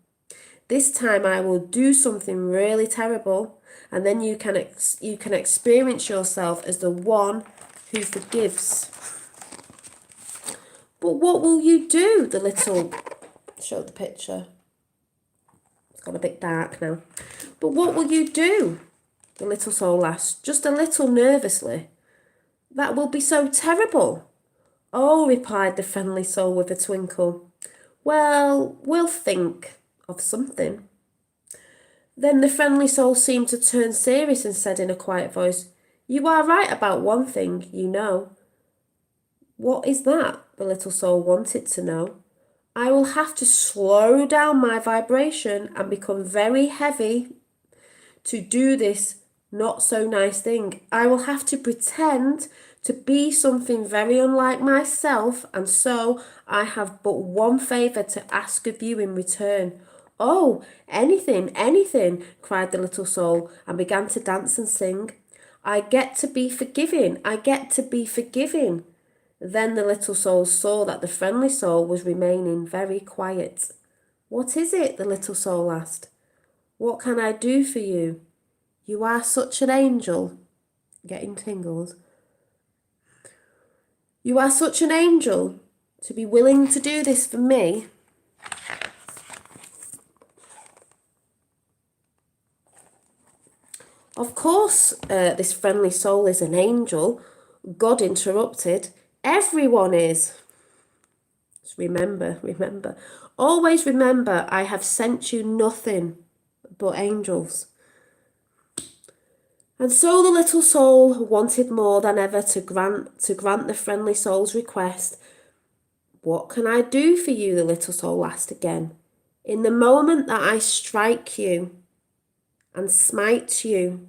This time I will do something really terrible, and then you can experience yourself as the one who forgives. But what will you do? The little showed the picture. Got a bit dark now. But what will you do? The little soul asked, just a little nervously. That will be so terrible. Oh, replied the friendly soul with a twinkle. Well, we'll think of something. Then the friendly soul seemed to turn serious and said in a quiet voice, "You are right about one thing, you know." "What is that?" the little soul wanted to know. "I will have to slow down my vibration and become very heavy to do this not so nice thing. I will have to pretend to be something very unlike myself, and so I have but one favour to ask of you in return." "Oh, anything, anything," cried the little soul and began to dance and sing. "I get to be forgiving, I get to be forgiving." Then the little soul saw that the friendly soul was remaining very quiet. "What is it?" the little soul asked. "What can I do for you? You are such an angel." Getting tingles. "You are such an angel to be willing to do this for me." "Of course, this friendly soul is an angel," God interrupted. "Everyone is. Just remember. Always remember, I have sent you nothing but angels." And so the little soul wanted more than ever to grant the friendly soul's request. "What can I do for you?" the little soul asked again. "In the moment that I strike you and smite you,"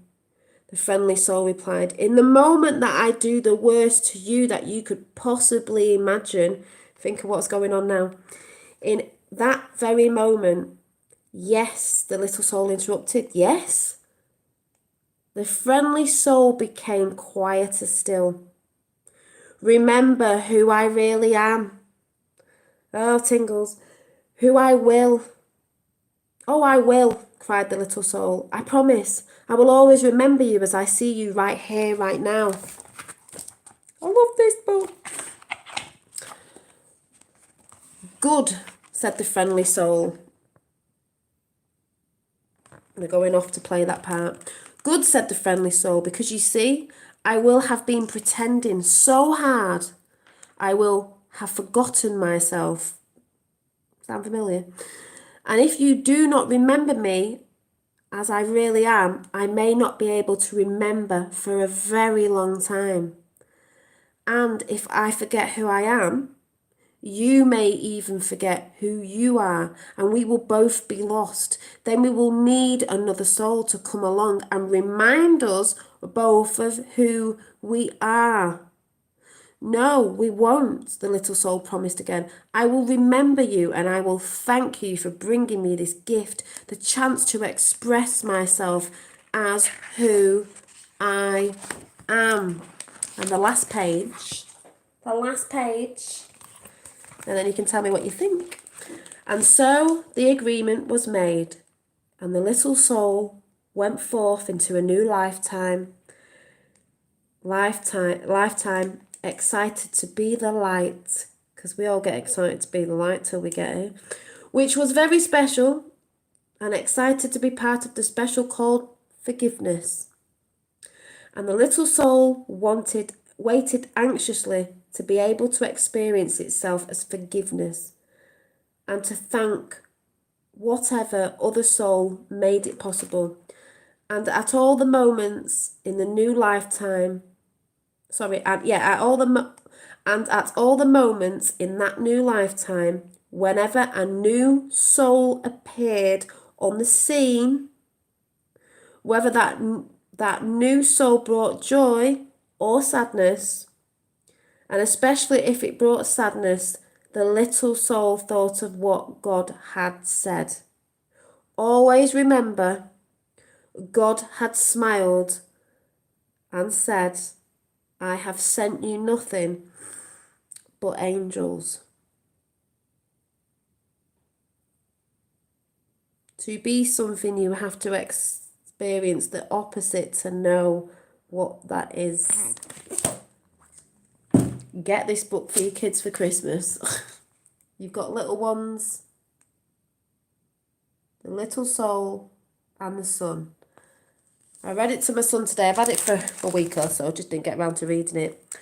the friendly soul replied, "in the moment that I do the worst to you that you could possibly imagine." Think of what's going on now. "In that very moment." "Yes," the little soul interrupted. "Yes." The friendly soul became quieter still. "Remember who I really am." Oh, tingles. "Who I will." "Oh, I will," cried the little soul. "I promise. I will always remember you as I see you right here, right now." I love this book. "Good," said the friendly soul. They're going off to play that part. "Good," said the friendly soul, "because you see, I will have been pretending so hard. I will have forgotten myself." Sound familiar? "And if you do not remember me as I really am, I may not be able to remember for a very long time. And if I forget who I am, you may even forget who you are, and we will both be lost. Then we will need another soul to come along and remind us both of who we are." "No, we won't," the little soul promised again. "I will remember you, and I will thank you for bringing me this gift, the chance to express myself as who I am." And the last page, and then you can tell me what you think. "And so the agreement was made, and the little soul went forth into a new lifetime, excited to be the light," because we all get excited to be the light till we get here, "which was very special, and excited to be part of the special called forgiveness." And the little soul waited anxiously to be able to experience itself as forgiveness and to thank whatever other soul made it possible. And at all the moments in the new lifetime, at all the moments in that new lifetime, whenever a new soul appeared on the scene, whether that new soul brought joy or sadness, and especially if it brought sadness, the little soul thought of what God had said. Always remember, God had smiled and said, "I have sent you nothing but angels." To be something, you have to experience the opposite to know what that is. Get this book for your kids for Christmas. You've got little ones, the little soul and the sun. I read it to my son today. I've had it for a week or so, just didn't get around to reading it.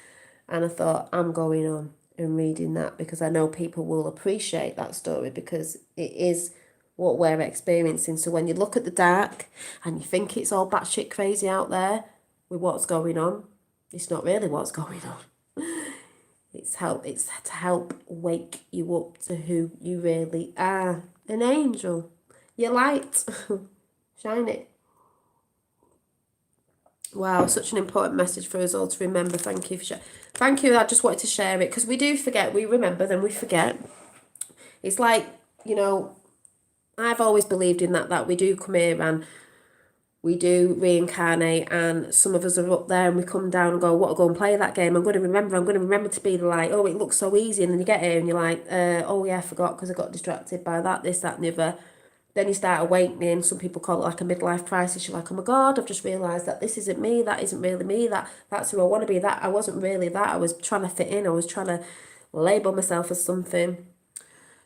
And I thought, I'm going on. in reading that, because I know people will appreciate that story because it is what we're experiencing. So when you look at the dark and you think it's all batshit crazy out there with what's going on, it's not really what's going on. It's to help wake you up to who you really are. An angel. Your light. Shine it. Wow, such an important message for us all to remember. Thank you for Thank you. I just wanted to share it because we do forget. We remember, then we forget. It's like, you know, I've always believed in that we do come here and we do reincarnate, and some of us are up there and we come down and go, what, I'll go and play that game. I'm going to remember to be the light. Oh, it looks so easy. And then you get here and you're like, oh yeah, I forgot because I got distracted by that, this, that and the other. Then you start awakening. Some people call it like a midlife crisis. You're like, oh my God, I've just realised that this isn't me. That isn't really me. That's who I want to be. That I wasn't really that. I was trying to fit in. I was trying to label myself as something.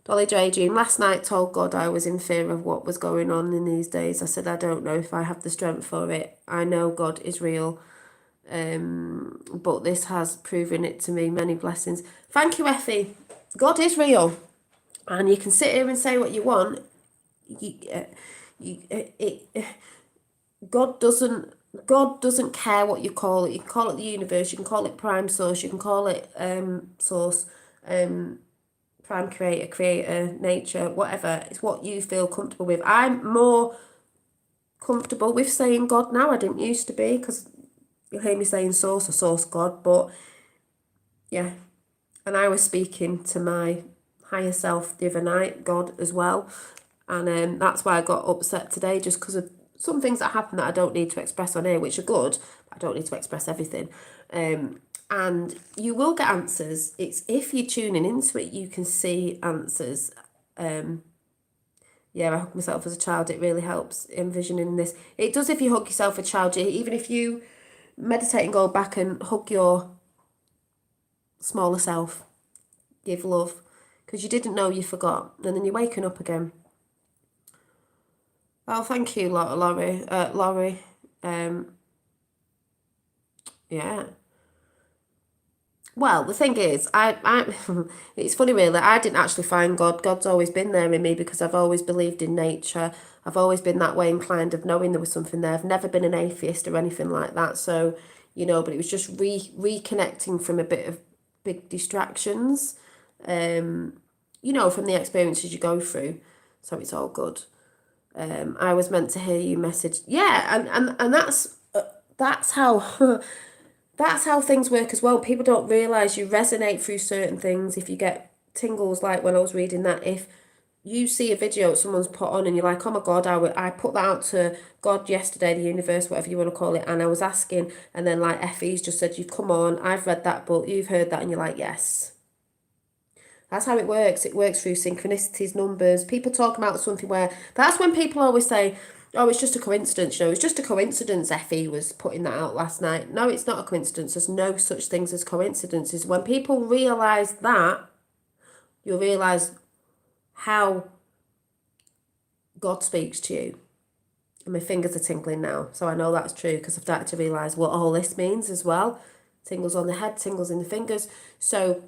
Dolly J. Jean, last night told God I was in fear of what was going on in these days. I said, I don't know if I have the strength for it. I know God is real. But this has proven it to me. Many blessings. Thank you, Effie. God is real. And you can sit here and say what you want. God doesn't care what you call it. You can call it the universe. You can call it prime source. You can call it source. Prime creator, nature, whatever. It's what you feel comfortable with. I'm more comfortable with saying God now. I didn't used to be, because you'll hear me saying source or source God, but yeah. And I was speaking to my higher self the other night, God as well. And that's why I got upset today, just because of some things that happen that I don't need to express on here, which are good. I don't need to express everything. And you will get answers. It's if you're tuning into it, you can see answers. Yeah, I hug myself as a child. It really helps envisioning this. It does if you hug yourself as a child. Even if you meditate and go back and hug your smaller self, give love, because you didn't know, you forgot, and then you're waking up again. Oh, thank you, Laurie. Yeah. Well, the thing is, it's funny really, I didn't actually find God. God's always been there in me because I've always believed in nature. I've always been that way inclined of knowing there was something there. I've never been an atheist or anything like that. So, you know, but it was just reconnecting from a bit of big distractions, you know, from the experiences you go through. So it's all good. I was meant to hear you message. Yeah, and that's how that's how things work as well. People don't realise you resonate through certain things. If you get tingles, like when I was reading that, if you see a video someone's put on and you're like, oh my God, I put that out to God yesterday, the universe, whatever you want to call it, and I was asking, and then like Effie's just said, you've come on, I've read that book, you've heard that, and you're like, yes. That's how it works. It works through synchronicities, numbers. People talk about something where, that's when people always say, oh, it's just a coincidence, you know, it's just a coincidence Effie was putting that out last night. No, it's not a coincidence. There's no such things as coincidences. When people realise that, you'll realise how God speaks to you. And my fingers are tingling now. So I know that's true because I've started to realise what all this means as well. Tingles on the head, tingles in the fingers. So,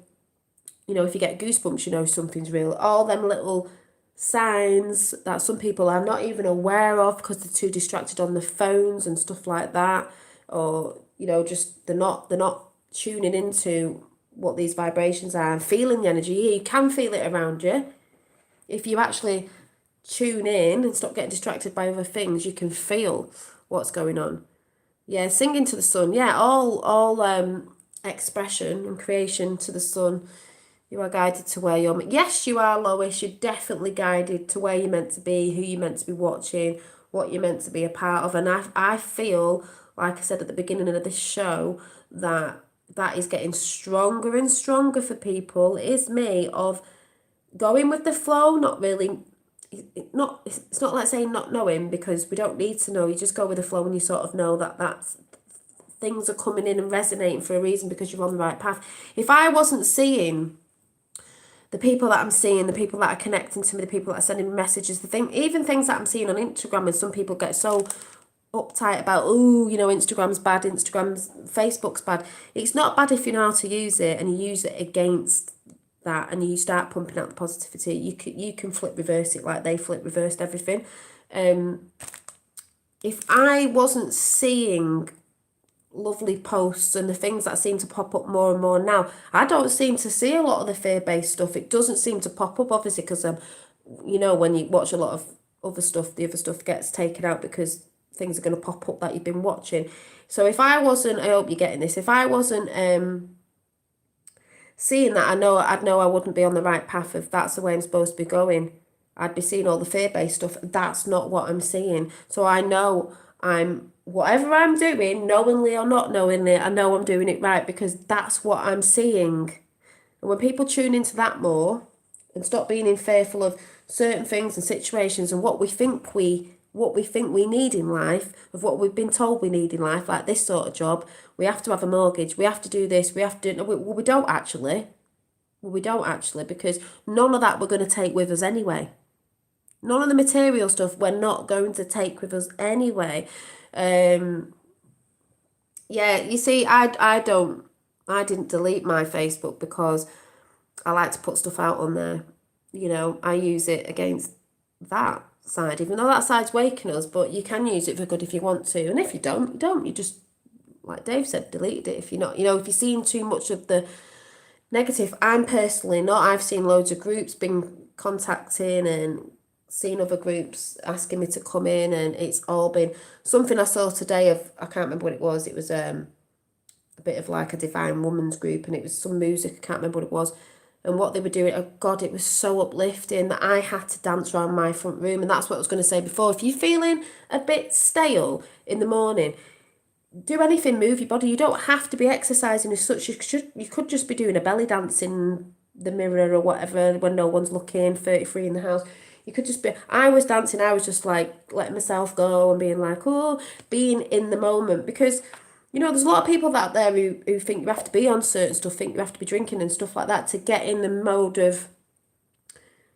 you know, if you get goosebumps, you know something's real. All them little signs that some people are not even aware of because they're too distracted on the phones and stuff like that, or you know, just they're not tuning into what these vibrations are and feeling the energy. You can feel it around you if you actually tune in and stop getting distracted by other things. You can feel what's going on. Yeah, singing to the sun. Yeah, all expression and creation to the sun. You are guided to where you're... Yes, you are, Lois. You're definitely guided to where you're meant to be, who you're meant to be watching, what you're meant to be a part of. And I feel, like I said at the beginning of this show, that is getting stronger and stronger for people. It is me, of going with the flow, not really... It's not like saying not knowing, because we don't need to know. You just go with the flow and you sort of know that things are coming in and resonating for a reason because you're on the right path. If I wasn't seeing... the people that I'm seeing, the people that are connecting to me, the people that are sending messages, even things that I'm seeing on Instagram, and some people get so uptight about, oh, you know, Instagram's bad, Facebook's bad. It's not bad if you know how to use it and you use it against that and you start pumping out the positivity, you can flip reverse it like they flip reversed everything. If I wasn't seeing lovely posts and the things that seem to pop up more and more now, I don't seem to see a lot of the fear-based stuff. It doesn't seem to pop up, obviously, because when you watch a lot of other stuff, the other stuff gets taken out because things are going to pop up that you've been watching. So if I wasn't, I hope you're getting this, if I wasn't seeing that, I'd know I wouldn't be on the right path if that's the way I'm supposed to be going. I'd be seeing all the fear-based stuff. That's not what I'm seeing. So I know whatever I'm doing, knowingly or not knowingly, I know I'm doing it right because that's what I'm seeing. And when people tune into that more and stop being fearful of certain things and situations and what we think we need in life, of what we've been told we need in life, like this sort of job, we have to have a mortgage, we have to do this, we have to do, we don't actually. Well, we don't actually, because none of that we're going to take with us anyway. None of the material stuff we're not going to take with us anyway. Yeah, you see, I didn't delete my Facebook because I like to put stuff out on there. I use it against that side, even though that side's waking us, but you can use it for good if you want to. And if you don't, you don't. You just, like Dave said, delete it if you're not, if you're seeing too much of the negative. I'm personally not. I've seen loads of groups been contacting and seen other groups asking me to come in, and it's all been something I saw today I can't remember what it was. It was a bit of like a divine woman's group, and it was some music, I can't remember what it was. And what they were doing, oh God, it was so uplifting that I had to dance around my front room. And that's what I was going to say before. If you're feeling a bit stale in the morning, do anything, move your body. You don't have to be exercising as such. You could just be doing a belly dance in the mirror or whatever when no one's looking, 33 in the house. You could just be, I was dancing, I was just like letting myself go and being like, being in the moment. Because, there's a lot of people out there who think you have to be on certain stuff, think you have to be drinking and stuff like that to get in the mode of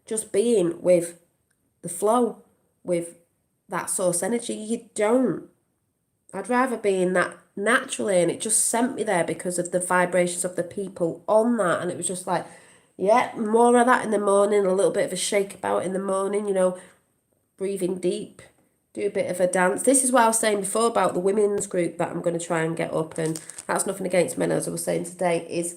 just being with the flow, with that source energy. You don't. I'd rather be in that naturally, and it just sent me there because of the vibrations of the people on that. And it was just like, yeah, more of that in the morning, a little bit of a shake about in the morning, breathing deep, do a bit of a dance. This is what I was saying before about the women's group that I'm going to try and get up, and that's nothing against men, as I was saying today, is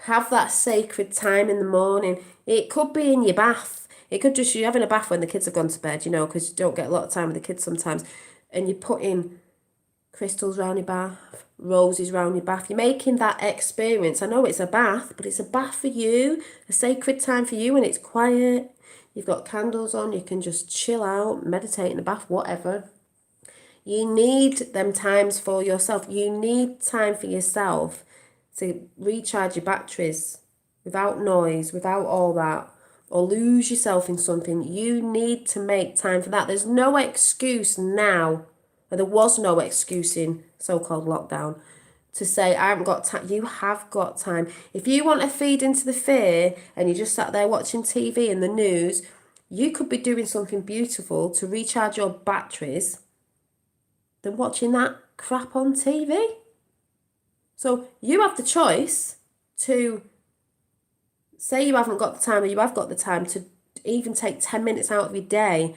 have that sacred time in the morning. It could be in your bath. It could just, you're having a bath when the kids have gone to bed, because you don't get a lot of time with the kids sometimes, and you put in crystals around your bath, roses around your bath. You're making that experience. I know it's a bath, but it's a bath for you, a sacred time for you, and it's quiet. You've got candles on, you can just chill out, meditate in the bath, whatever. You need them times for yourself. You need time for yourself to recharge your batteries without noise, without all that, or lose yourself in something. You need to make time for that. There's no excuse now, or there was no excuse in so-called lockdown, to say, I haven't got time. You have got time. If you want to feed into the fear and you just sat there watching TV and the news, you could be doing something beautiful to recharge your batteries than watching that crap on TV. So you have the choice to say you haven't got the time, or you have got the time to even take 10 minutes out of your day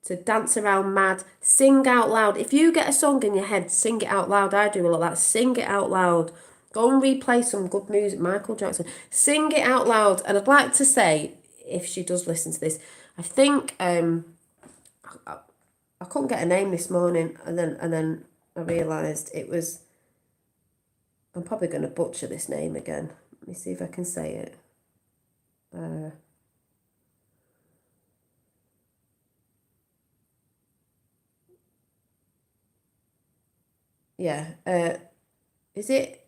to dance around mad, sing out loud. If you get a song in your head, sing it out loud. I do a lot of that. Sing it out loud. Go and replay some good music, Michael Jackson. Sing it out loud. And I'd like to say, if she does listen to this, I think I couldn't get a name this morning, and then I realised it was, I'm probably going to butcher this name again. Let me see if I can say it. Is it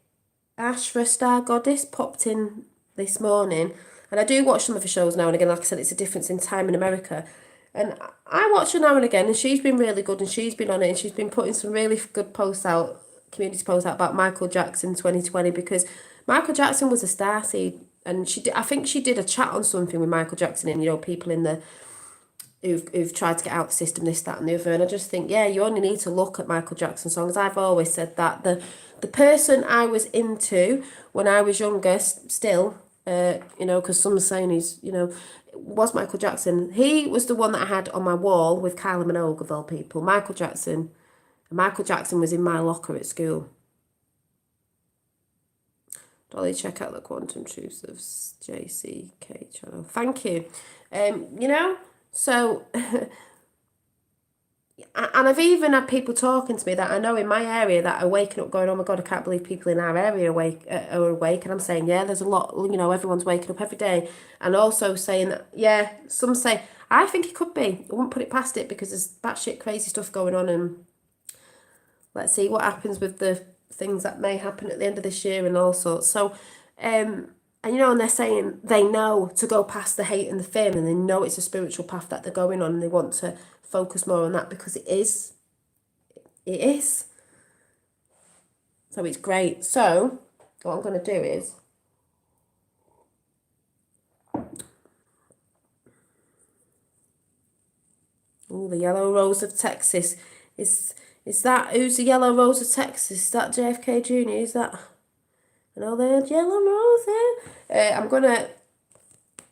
Ashra Star Goddess popped in this morning? And I do watch some of her shows now and again. Like I said, it's a difference in time in America. And I watch her now and again, and she's been really good, and she's been on it, and she's been putting some really good posts out, community posts out about Michael Jackson 2020, because Michael Jackson was a star seed, and I think she did a chat on something with Michael Jackson and, people in the who've tried to get out the system, this, that and the other. And I just think, yeah, you only need to look at Michael Jackson songs. I've always said that the person I was into when I was younger, still, You know, because someone's saying he's, you know, was Michael Jackson. He was the one that I had on my wall with Kylie Minogue, of all people. Michael Jackson. Michael Jackson was in my locker at school. Dolly, check out the Quantum Truths of JCK channel. Thank you. You know, so, and I've even had people talking to me that I know in my area that are waking up going, oh my God, I can't believe people in our area are awake. And I'm saying, yeah, there's a lot, you know, everyone's waking up every day. And also saying that, yeah, some say, I think it could be. I wouldn't put it past it because there's batshit crazy stuff going on, and let's see what happens with the things that may happen at the end of this year and all sorts. So, and you know, and they're saying they know to go past the hate and the fear, and they know it's a spiritual path that they're going on, and they want to focus more on that because it is. It is. So it's great. So what I'm going to do is, oh, the Yellow Rose of Texas. Is that, who's the Yellow Rose of Texas? Is that JFK Jr.? Is that, and all the yellow roses? I'm going to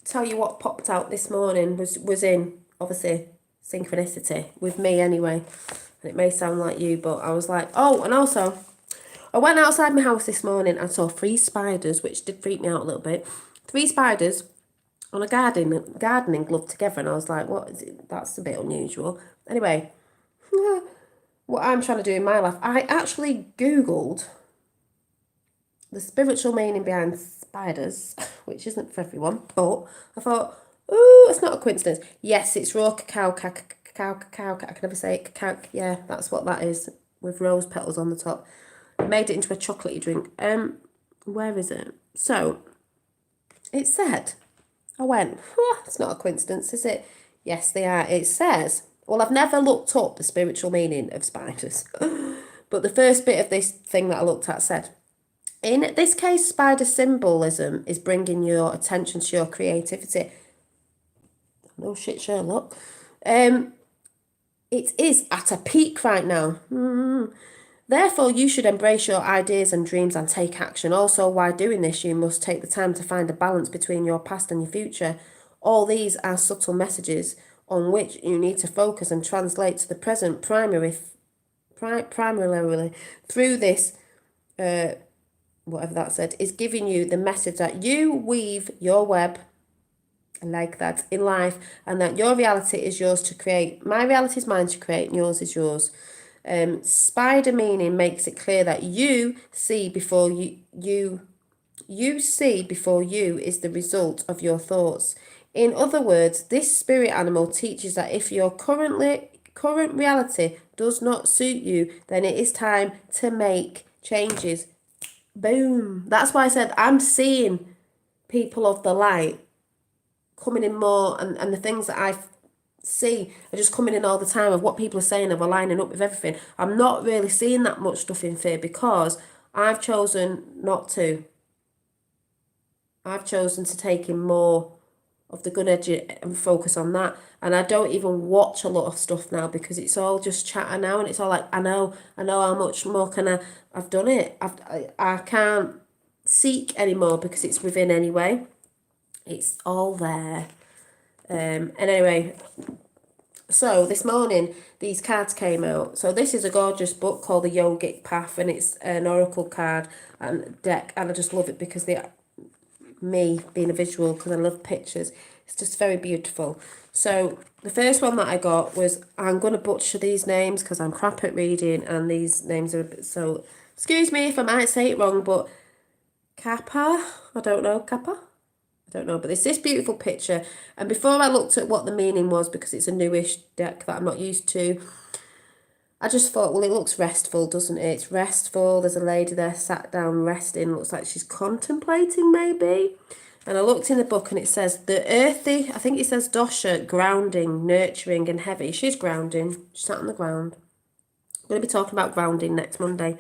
tell you what popped out this morning was in, obviously, synchronicity with me anyway. And it may sound like you, but I was like, oh, and also, I went outside my house this morning and saw 3 spiders, which did freak me out a little bit. 3 spiders on a gardening glove together, and I was like, what is it? That's a bit unusual. Anyway, what I'm trying to do in my life, I actually Googled the spiritual meaning behind spiders, which isn't for everyone, but I thought, ooh, it's not a coincidence. Yes, it's raw cacao, I can never say it, cacao, yeah, that's what that is, with rose petals on the top. I made it into a chocolatey drink. Where is it? So, it said, I went, it's not a coincidence, is it? Yes, they are. It says, well, I've never looked up the spiritual meaning of spiders, but the first bit of this thing that I looked at said, in this case, spider symbolism is bringing your attention to your creativity. No shit, Sherlock. It is at a peak right now. Therefore, you should embrace your ideas and dreams and take action. Also, while doing this, you must take the time to find a balance between your past and your future. All these are subtle messages on which you need to focus and translate to the present primarily through this, whatever that said, is giving you the message that you weave your web like that in life, and that your reality is yours to create. My reality is mine to create, and yours is yours. Spider meaning makes it clear that you see before you see before you is the result of your thoughts. In other words, this spirit animal teaches that if your current reality does not suit you, then it is time to make changes. Boom. That's why I said I'm seeing people of the light coming in more, and the things that I see are just coming in all the time of what people are saying, of aligning up with everything. I'm not really seeing that much stuff in fear because I've chosen not to. I've chosen to take in more of the good energy and focus on that. And I don't even watch a lot of stuff now because it's all just chatter now, and it's all like, I know how much more I've done it. I can't seek anymore because it's within anyway. It's all there. And anyway, so this morning these cards came out. So this is a gorgeous book called The Yogic Path, and it's an oracle card and deck, and I just love it because me being a visual, because I love pictures, it's just very beautiful. So the first one that I got was, I'm going to butcher these names because I'm crap at reading, and these names are a bit, so excuse me if I might say it wrong, but Kappa, I don't know, but it's this beautiful picture. And before I looked at what the meaning was, because it's a newish deck that I'm not used to, I just thought, well, it looks restful, doesn't it? It's restful. There's a lady there sat down resting. Looks like she's contemplating maybe. And I looked in the book and it says the earthy, I think it says dosha, grounding, nurturing and heavy. She's grounding. She's sat on the ground. I'm going to be talking about grounding next Monday.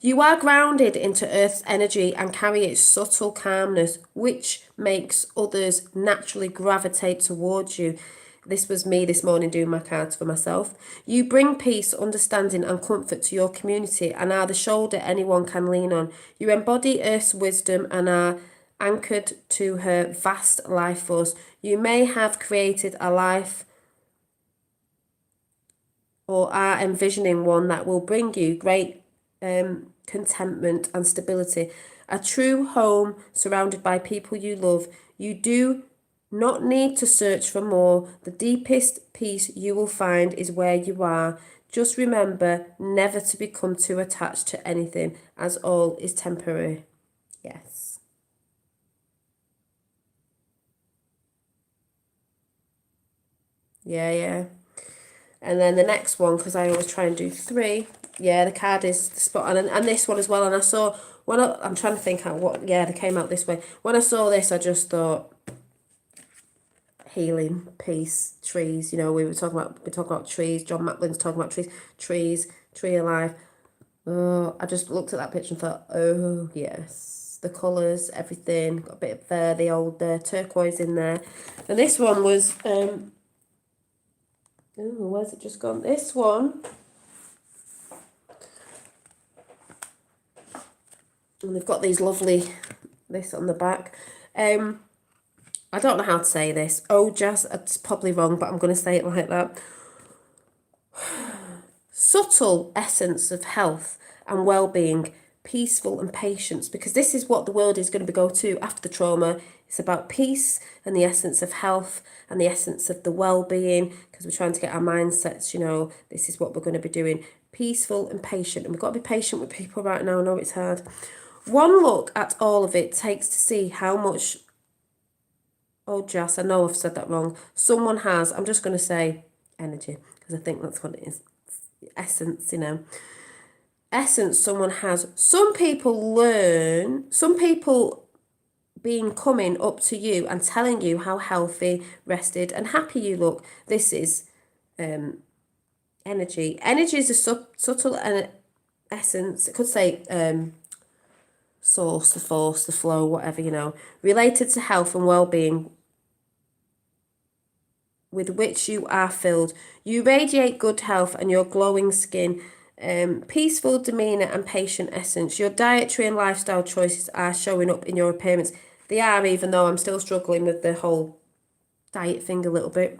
You are grounded into Earth's energy and carry its subtle calmness, which makes others naturally gravitate towards you. This was me this morning doing my cards for myself. You bring peace, understanding and comfort to your community and are the shoulder anyone can lean on. You embody Earth's wisdom and are anchored to her vast life force. You may have created a life or are envisioning one that will bring you great contentment and stability. A true home surrounded by people you love. You do not need to search for more. The deepest peace you will find is where you are. Just remember never to become too attached to anything, as all is temporary. Yes. Yeah. And then the next one, because I always try and do 3. Yeah, the card is spot on. And this one as well. And I saw, I'm trying to think out what, yeah, they came out this way. When I saw this, I just thought, healing, peace, trees. You know, we're talking about trees. John Macklin's talking about trees, tree alive. Oh, I just looked at that picture and thought, oh, yes. The colours, everything. Got a bit of the old turquoise in there. And this one was... where's it just gone? This one. And they've got these lovely, this on the back. I don't know how to say this. Oh, Jazz, it's probably wrong, but I'm going to say it like that. Subtle essence of health and well-being, peaceful and patience, because this is what the world is going to go to after the trauma. It's about peace and the essence of health and the essence of the well-being, because we're trying to get our mindsets, you know, this is what we're going to be doing. Peaceful and patient. And we've got to be patient with people right now. I know it's hard. One look at all of it takes to see how much, oh, Jess, I know I've said that wrong. Someone has, I'm just going to say energy, because I think that's what it is. Essence, you know. Essence someone has. Some people being coming up to you and telling you how healthy, rested and happy you look. This is energy. Energy is a subtle essence. It could say source, the force, the flow, whatever, you know, related to health and well-being with which you are filled. You radiate good health and your glowing skin, peaceful demeanour and patient essence. Your dietary and lifestyle choices are showing up in your appearance. They are, even though I'm still struggling with the whole diet thing a little bit.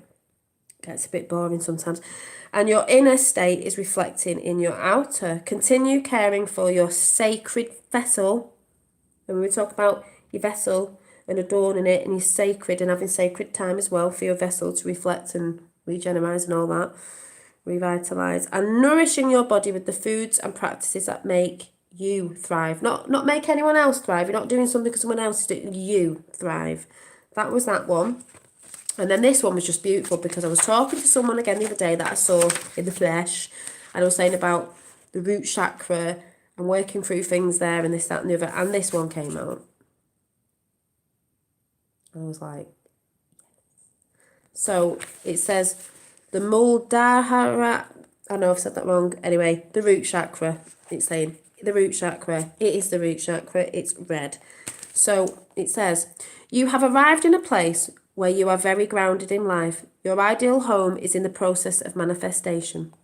Gets a bit boring sometimes. And your inner state is reflecting in your outer. Continue caring for your sacred vessel. And we talk about your vessel and adorning it, and you're sacred and having sacred time as well for your vessel to reflect and regenerate and all that, revitalise, and nourishing your body with the foods and practices that make you thrive. Not make anyone else thrive. You're not doing something because someone else is doing, you thrive. That was that one. And then this one was just beautiful, because I was talking to someone again the other day that I saw in the flesh, and I was saying about the root chakra and working through things there and this, that and the other, and this one came out. I was like, so it says the Muladhara, I know I've said that wrong. Anyway, the root chakra. It's saying the root chakra. It is the root chakra. It's red. So it says, you have arrived in a place where you are very grounded in life. Your ideal home is in the process of manifestation,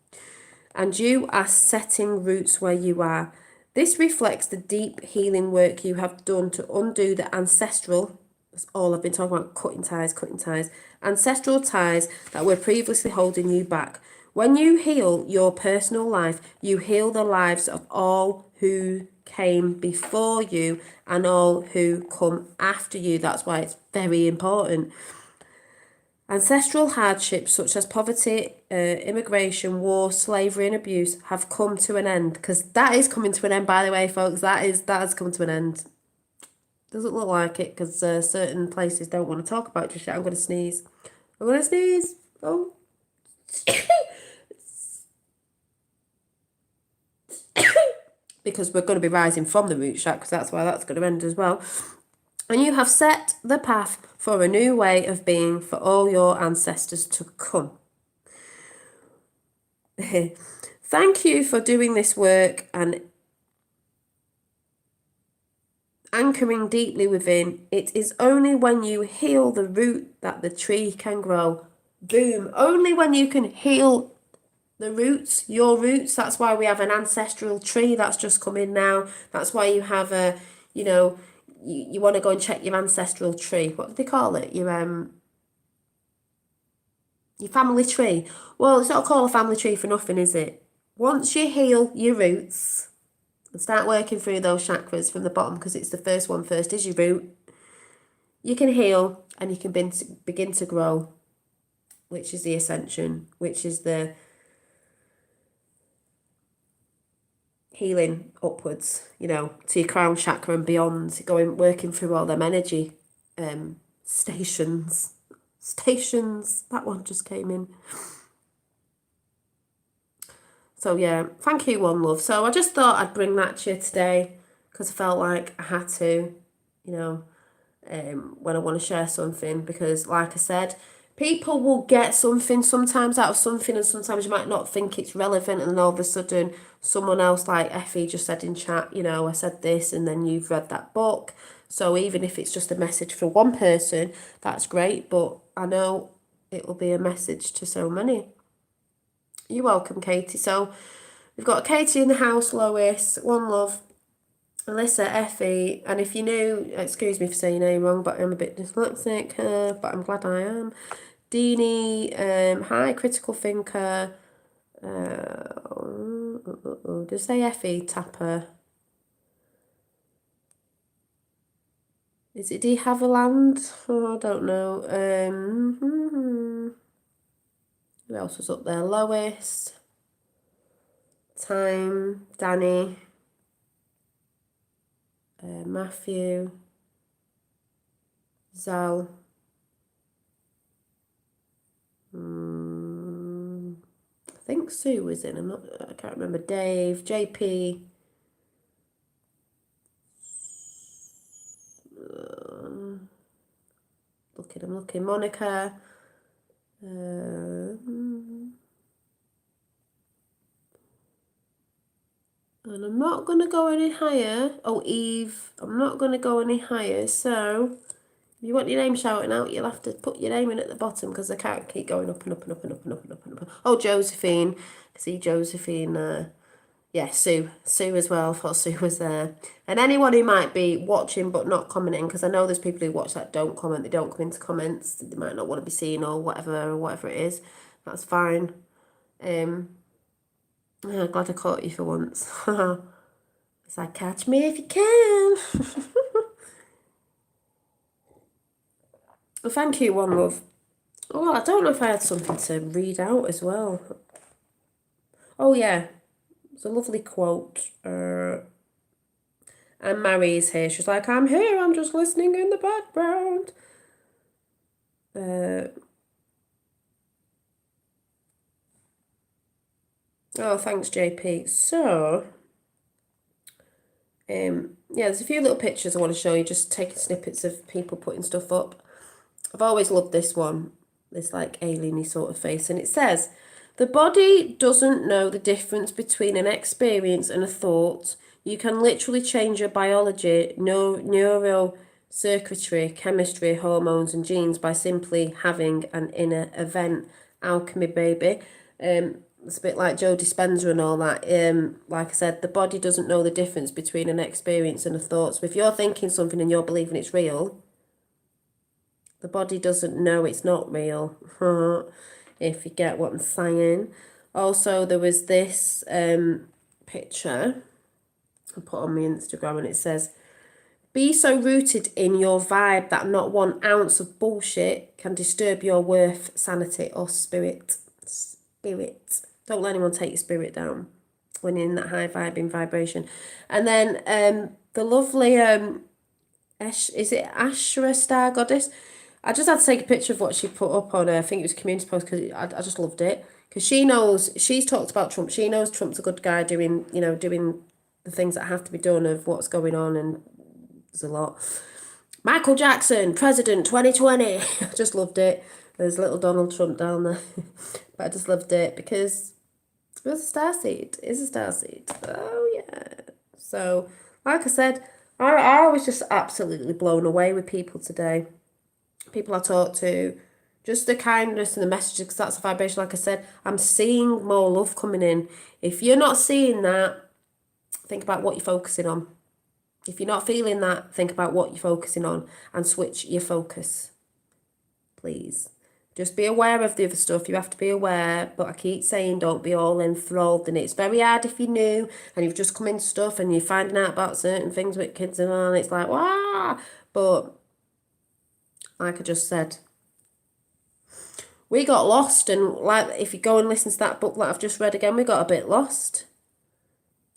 and you are setting roots where you are. This reflects the deep healing work you have done to undo the ancestral, that's all I've been talking about, cutting ties, ancestral ties that were previously holding you back. When you heal your personal life, you heal the lives of all who came before you and all who come after you. That's why it's very important. Ancestral hardships such as poverty, immigration, war, slavery and abuse have come to an end, because that is coming to an end, by the way, folks. That has come to an end. Doesn't look like it, because certain places don't want to talk about it just yet. I'm going to sneeze. Oh. Because we're going to be rising from the root chakra, because that's why that's going to end as well. And you have set the path for a new way of being for all your ancestors to come. Thank you for doing this work and anchoring deeply within. It is only when you heal the root that the tree can grow. Boom. Only when you can heal the roots, your roots. That's why we have an ancestral tree that's just come in now. That's why you have a, you know, you want to go and check your ancestral tree. What do they call it? Your family tree. Well, it's not called a family tree for nothing, is it? Once you heal your roots and start working through those chakras from the bottom, because it's the first one first, is your root, you can heal and you can begin to grow, which is the ascension, which is the healing upwards, you know, to your crown chakra and beyond, working through all them energy stations. That one just came in. So yeah, thank you, One Love. So I just thought I'd bring that to you today because I felt like I had to, you know, when I want to share something, because like I said, people will get something sometimes out of something, and sometimes you might not think it's relevant, and then all of a sudden someone else, like Effie just said in chat, you know, I said this and then you've read that book. So even if it's just a message for one person, that's great, but I know it will be a message to so many. You're welcome, Katie. So we've got Katie in the house, Lois, One Love, Alyssa, Effie, and if you're new, excuse me for saying your name wrong, but I'm a bit dyslexic, but I'm glad I am. Deanie, hi, Critical Thinker. Does say Effie Tapper? Is it De Havilland? Oh, I don't know. Who else was up there? Lois, Time, Danny, Matthew, Zal. I think Sue was in. I can't remember. Dave, JP. I'm looking. Monica. And I'm not going to go any higher. Oh, Eve. I'm not going to go any higher. So, if you want your name shouting out, you'll have to put your name in at the bottom, because I can't keep going up and up and up and up and up and up and up. Oh, Josephine. I see Josephine. Yeah, Sue as well. I thought Sue was there. And anyone who might be watching but not commenting, because I know there's people who watch that don't comment, they don't come into comments, they might not want to be seen or whatever it is. That's fine. Yeah, glad I caught you for once. It's like, catch me if you can. Well, thank you, One Love. Oh, I don't know if I had something to read out as well. Oh, yeah. It's a lovely quote. And Mary's here. She's like, I'm here. I'm just listening in the background. Oh, thanks, JP. So, yeah, there's a few little pictures I want to show you, just taking snippets of people putting stuff up. I've always loved this one, this like alien-y sort of face, and it says, the body doesn't know the difference between an experience and a thought. You can literally change your biology, neurocircuitry, chemistry, hormones and genes by simply having an inner event. Alchemy, baby. It's a bit like Joe Dispenza and all that. Like I said, the body doesn't know the difference between an experience and a thought. So if you're thinking something and you're believing it's real, the body doesn't know it's not real. If you get what I'm saying. Also, there was this picture I put on my Instagram, and it says, be so rooted in your vibe that not 1 ounce of bullshit can disturb your worth, sanity, or spirit. Don't let anyone take your spirit down when you're in that high vibing vibration. And then the lovely, is it Ashra Star Goddess? I just had to take a picture of what she put up on I think it was a community post, because I just loved it. Because she knows, she's talked about Trump. She knows Trump's a good guy doing the things that have to be done of what's going on, and there's a lot. Michael Jackson, President 2020. I just loved it. There's little Donald Trump down there. But I just loved it because it was a starseed. It's a starseed. Oh, yeah. So, like I said, I was just absolutely blown away with people today. People I talk to, just the kindness and the messages, because that's a vibration. Like I said, I'm seeing more love coming in. If you're not seeing that, think about what you're focusing on. If you're not feeling that, think about what you're focusing on and switch your focus, please. Just be aware of the other stuff. You have to be aware, but I keep saying don't be all enthralled in it. It's very hard if you're new and you've just come into stuff and you're finding out about certain things with kids and all, and it's like, wow. But like I just said, we got lost, and like if you go and listen to that book that I've just read again, we got a bit lost.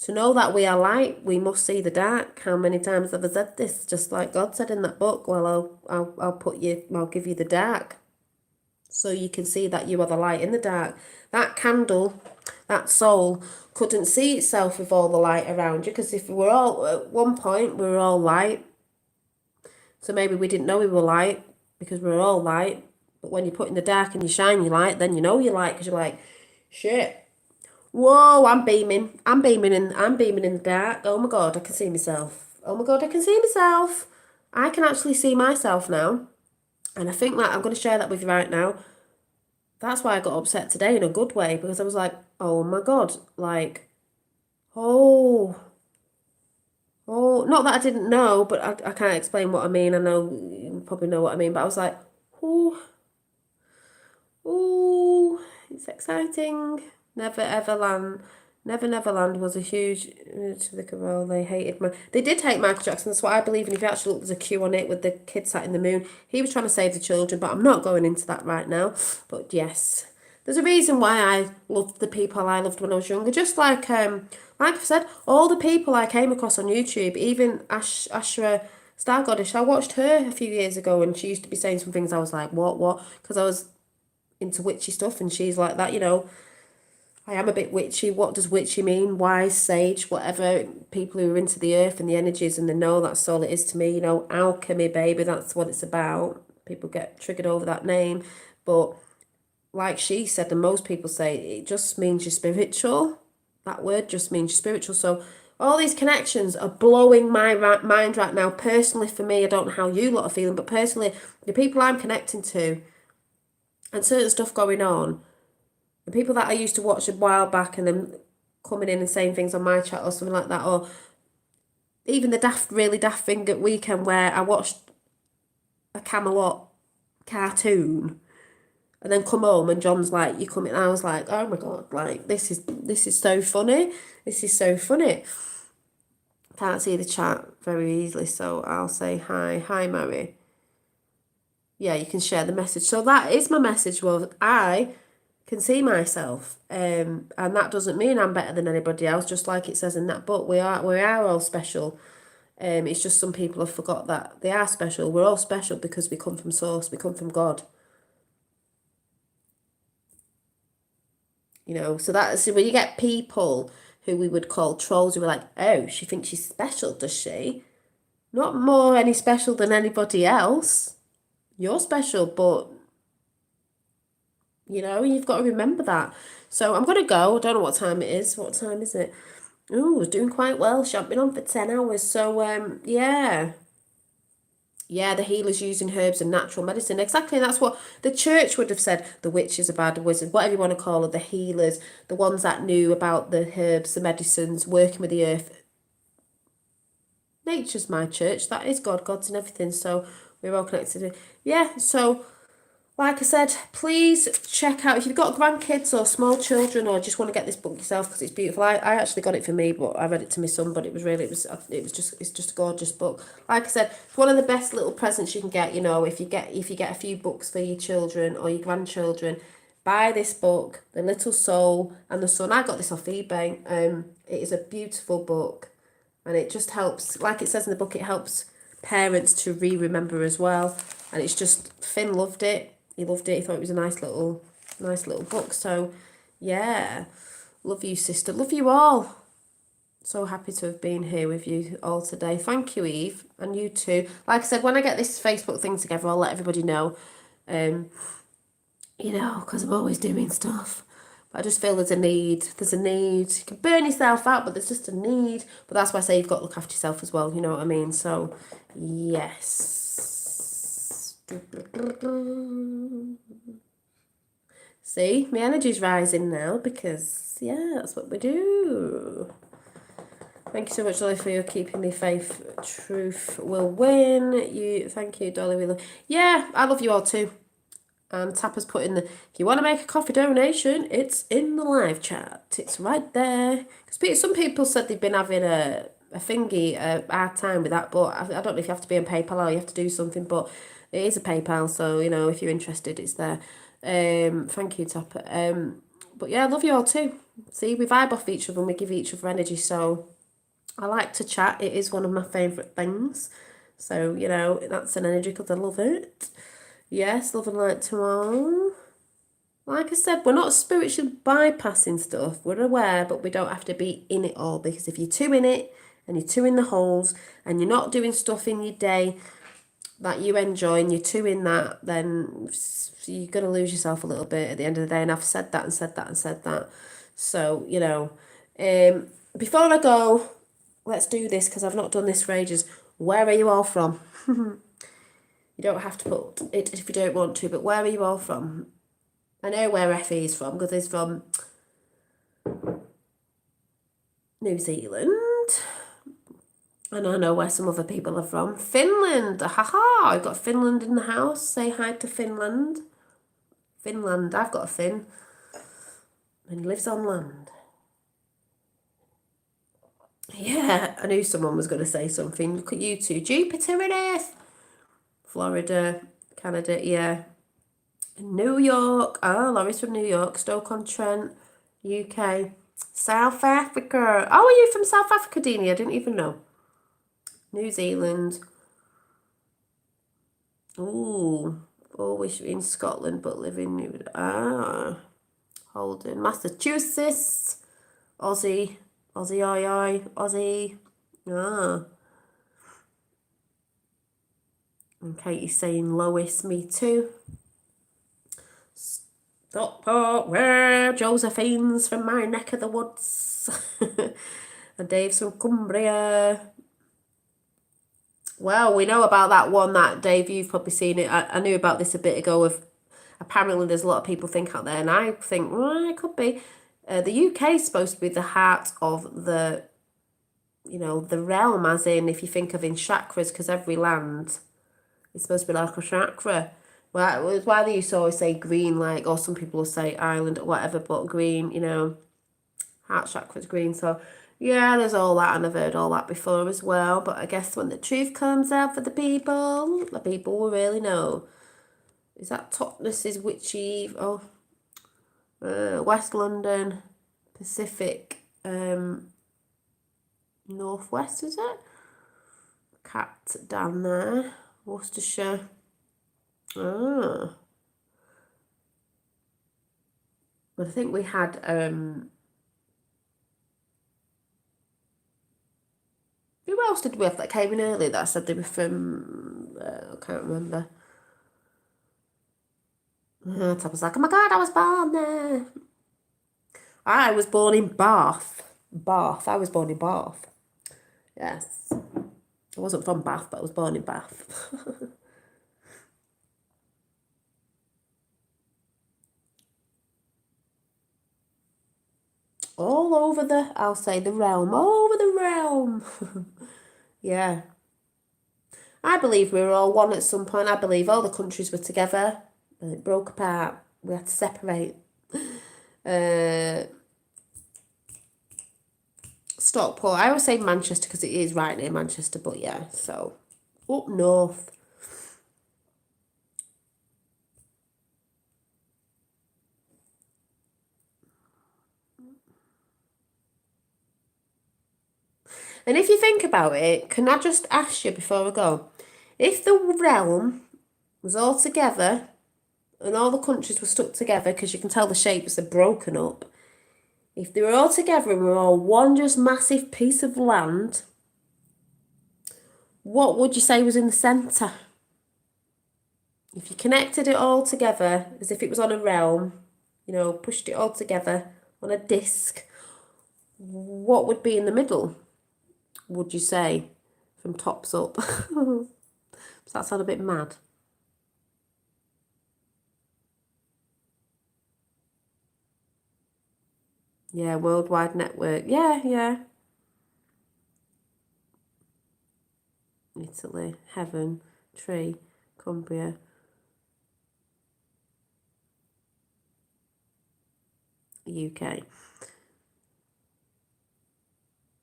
To know that we are light, we must see the dark. How many times have I said this? Just like God said in that book, well, I'll give you the dark, so you can see that you are the light in the dark. That candle, that soul, couldn't see itself with all the light around you, because if we were all, at one point, we were all light. So maybe we didn't know we were light, because we were all light. But when you put in the dark and you shine your light, then you know you're light, because you're like, shit. Whoa, I'm beaming. I'm beaming in the dark. Oh my God, I can see myself. Oh my God, I can see myself. I can actually see myself now. And I think that I'm going to share that with you right now. That's why I got upset today in a good way, because I was like, oh my God, like, oh, not that I didn't know, but I can't explain what I mean. I know you probably know what I mean, but I was like, oh, it's exciting. Neverland was a huge role. They hated They did hate Michael Jackson. That's what I believe. And if you actually look, there's a queue on it with the kid sat in the moon. He was trying to save the children, but I'm not going into that right now. But yes, there's a reason why I loved the people I loved when I was younger. Just like I said, all the people I came across on YouTube, even Ashra Star Goddess. I watched her a few years ago, and she used to be saying some things. I was like, what? Because I was into witchy stuff, and she's like that, I am a bit witchy. What does witchy mean? Wise, sage, whatever. People who are into the earth and the energies, and they know that's all it is to me. Alchemy, baby, that's what it's about. People get triggered over that name. But like she said, and most people say, it just means you're spiritual. That word just means you're spiritual. So all these connections are blowing my mind right now. Personally, for me, I don't know how you lot are feeling, but personally, the people I'm connecting to and certain stuff going on, the people that I used to watch a while back and then coming in and saying things on my chat or something like that, or even the really daft thing at weekend where I watched a Camelot cartoon and then come home and John's like, you coming? And I was like, oh my God, like this is so funny. This is so funny. Can't see the chat very easily, so I'll say hi. Hi, Mary. Yeah, you can share the message. So that is my message. Well, I can see myself, and that doesn't mean I'm better than anybody else. Just like it says in that book, we are all special. It's just some people have forgot that they are special. We're all special because we come from source. We come from God. So that's when you get people who we would call trolls who are like, oh, she thinks she's special, does she? Not more any special than anybody else. You're special, but you've got to remember that. So I'm going to go. I don't know what time it is. What time is it? Oh, we're doing quite well. She hasn't been on for 10 hours. So, yeah. Yeah, the healers using herbs and natural medicine. Exactly. That's what the church would have said. The witches, a bad wizard, whatever you want to call it. The healers, the ones that knew about the herbs, the medicines, working with the earth. Nature's my church. That is God. God's in everything. So we're all connected. Yeah, so like I said, please check out, if you've got grandkids or small children or just want to get this book yourself because it's beautiful. I actually got it for me, but I read it to my son, but it's just a gorgeous book. Like I said, it's one of the best little presents you can get, if you get a few books for your children or your grandchildren, buy this book, The Little Soul and the Sun. I got this off eBay. It is a beautiful book, and it just helps, like it says in the book, it helps parents to remember as well. And it's just, Finn loved it. He loved it. He thought it was a nice little book. So, yeah. Love you, sister. Love you all. So happy to have been here with you all today. Thank you, Eve. And you too. Like I said, when I get this Facebook thing together, I'll let everybody know. Because I'm always doing stuff. But I just feel there's a need. You can burn yourself out, but there's just a need. But that's why I say you've got to look after yourself as well. You know what I mean? So, yes. See, my energy's rising now because, yeah, that's what we do. Thank you so much, Dolly, for your keeping me faith. Truth will win. Thank you, Dolly. Yeah, I love you all too. And Tapper's put in if you want to make a coffee donation, it's in the live chat. It's right there. Because some people said they've been having a hard time with that, but I don't know if you have to be on PayPal or you have to do something, but it is a PayPal, so, if you're interested, it's there. Thank you, Tapper. But yeah, I love you all too. See, we vibe off each other and we give each other energy, so I like to chat. It is one of my favourite things. So, that's an energy because I love it. Yes, love and light to all. Like I said, we're not spiritually bypassing stuff. We're aware, but we don't have to be in it all. Because if you're too in it, and you're too in the holes, and you're not doing stuff in your day that you enjoy, and you're too in that, then you're going to lose yourself a little bit at the end of the day. And I've said that and said that and said that. So, before I go, let's do this, because I've not done this for ages. Where are you all from? You don't have to put it if you don't want to, but where are you all from? I know where Effie is from, because he's from New Zealand. And I know where some other people are from. Finland! Haha! I've got Finland in the house. Say hi to Finland. Finland, I've got a Finn. And he lives on land. Yeah, I knew someone was going to say something. Look at you two. Jupiter and Earth! Florida, Canada, yeah. New York. Oh, Laurie's from New York. Stoke-on-Trent, UK. South Africa. Oh, are you from South Africa, Deanie? I didn't even know. New Zealand. Ooh. Always in Scotland, but live in New... Holden. Massachusetts. Aussie. Aussie, oi, Aussie. And Katie's saying Lois, me too. Stockport, where Josephine's from my neck of the woods. And Dave's from Cumbria. Well, we know about that one that, Dave, you've probably seen it. I knew about this a bit ago. Apparently there's a lot of people think out there, and I think, well, it could be. The UK is supposed to be the heart of the, the realm, as in, if you think of in chakras, because every land is supposed to be like a chakra. Well, it's why they used to always say green, like, or some people will say island or whatever, but green, heart chakra's green. So, yeah, there's all that, and I've heard all that before as well. But I guess when the truth comes out for the people will really know. Is that Totnes is witchy? Oh, West London, Pacific, Northwest, is it? Cat down there, Worcestershire. But I think we had who else did we have that came in earlier that said they were from I can't remember. Top was like, oh my god, I was born there. I was born in Bath. I was born in Bath. Yes. I wasn't from Bath, but I was born in Bath. All over I'll say the realm, all over the realm. Yeah. I believe we were all one at some point. I believe all the countries were together and it broke apart. We had to separate. Stockport. I always say Manchester because it is right near Manchester, but yeah, so up north. And if you think about it, can I just ask you before I go, if the realm was all together and all the countries were stuck together, because you can tell the shapes are broken up, if they were all together and were all one just massive piece of land, what would you say was in the centre? If you connected it all together as if it was on a realm, pushed it all together on a disc, what would be in the middle, would you say, from tops up? Does that sound a bit mad? Yeah, worldwide network. Yeah. Italy, Heaven, Tree, Cumbria. UK.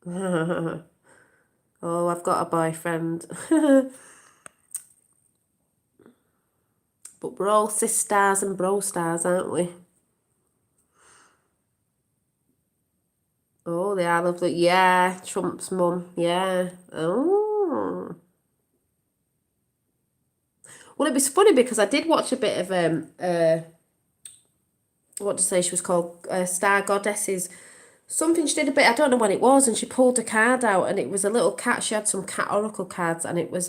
Oh, I've got a boyfriend. But we're all sisters and bro stars, aren't we? Oh, they are lovely. Yeah, Trump's mum. Yeah. Oh. Well, it was funny because I did watch a bit of what to say she was called, Star Goddesses. Something she did a bit. I don't know what it was, and she pulled a card out, and it was a little cat. She had some cat oracle cards, and it was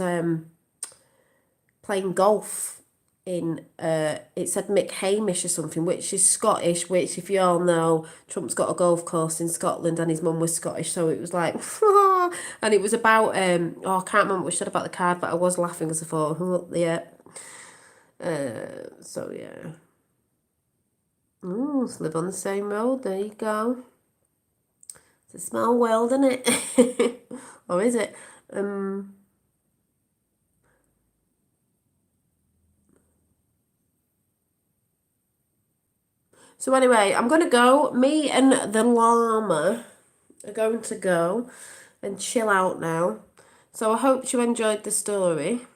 playing golf in it said Mick Hamish or something, which is Scottish, which if you all know, Trump's got a golf course in Scotland and his mum was Scottish, so it was like and it was about oh, I can't remember what she said about the card, but I was laughing because I thought, oh, yeah. So yeah. Let's live on the same road, there you go. It's a small world, isn't it? Or is it? So anyway, I'm going to go. Me and the llama are going to go and chill out now. So I hope you enjoyed the story,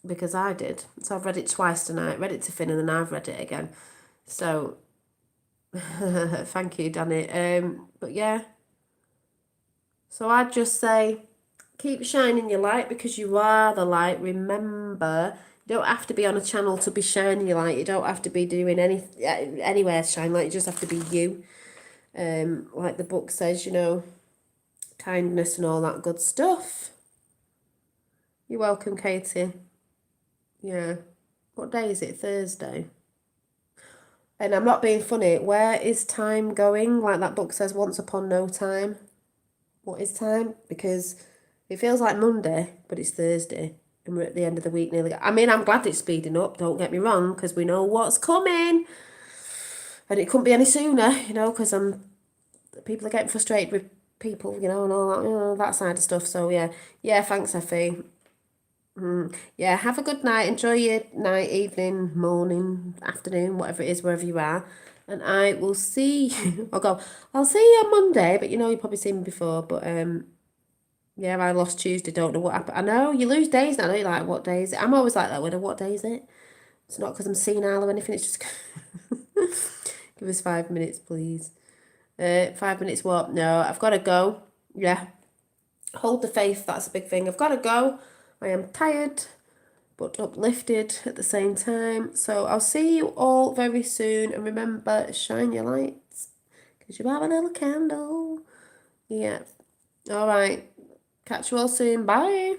because I did. So I've read it twice tonight. Read it to Finn and then I've read it again. So thank you, Danny. But yeah. So I'd just say keep shining your light, because you are the light. Remember, you don't have to be on a channel to be shining your light. You don't have to be doing anywhere to shine light. You just have to be you. Like the book says, kindness and all that good stuff. You're welcome, Katie. Yeah. What day is it? Thursday. And I'm not being funny. Where is time going? Like that book says, once upon no time. What is time? Because it feels like Monday, but it's Thursday. And we're at the end of the week nearly. I mean, I'm glad it's speeding up, don't get me wrong, because we know what's coming. And it couldn't be any sooner, because people are getting frustrated with people, and all that, that side of stuff. So yeah. Yeah, thanks, Effie. Yeah, have a good night. Enjoy your night, evening, morning, afternoon, whatever it is, wherever you are. And I will see you. I'll see you on Monday, but you've probably seen me before. But yeah, I lost Tuesday, don't know what happened. I know, you lose days now, don't you? Like, what day is it? I'm always like that when what day is it? It's not because I'm senile or anything, it's just give us 5 minutes, please. 5 minutes what? No, I've got to go. Yeah. Hold the faith, that's a big thing. I've got to go. I am tired, but uplifted at the same time. So I'll see you all very soon. And remember, shine your lights, because you have a little candle. Yeah. All right. Catch you all soon. Bye.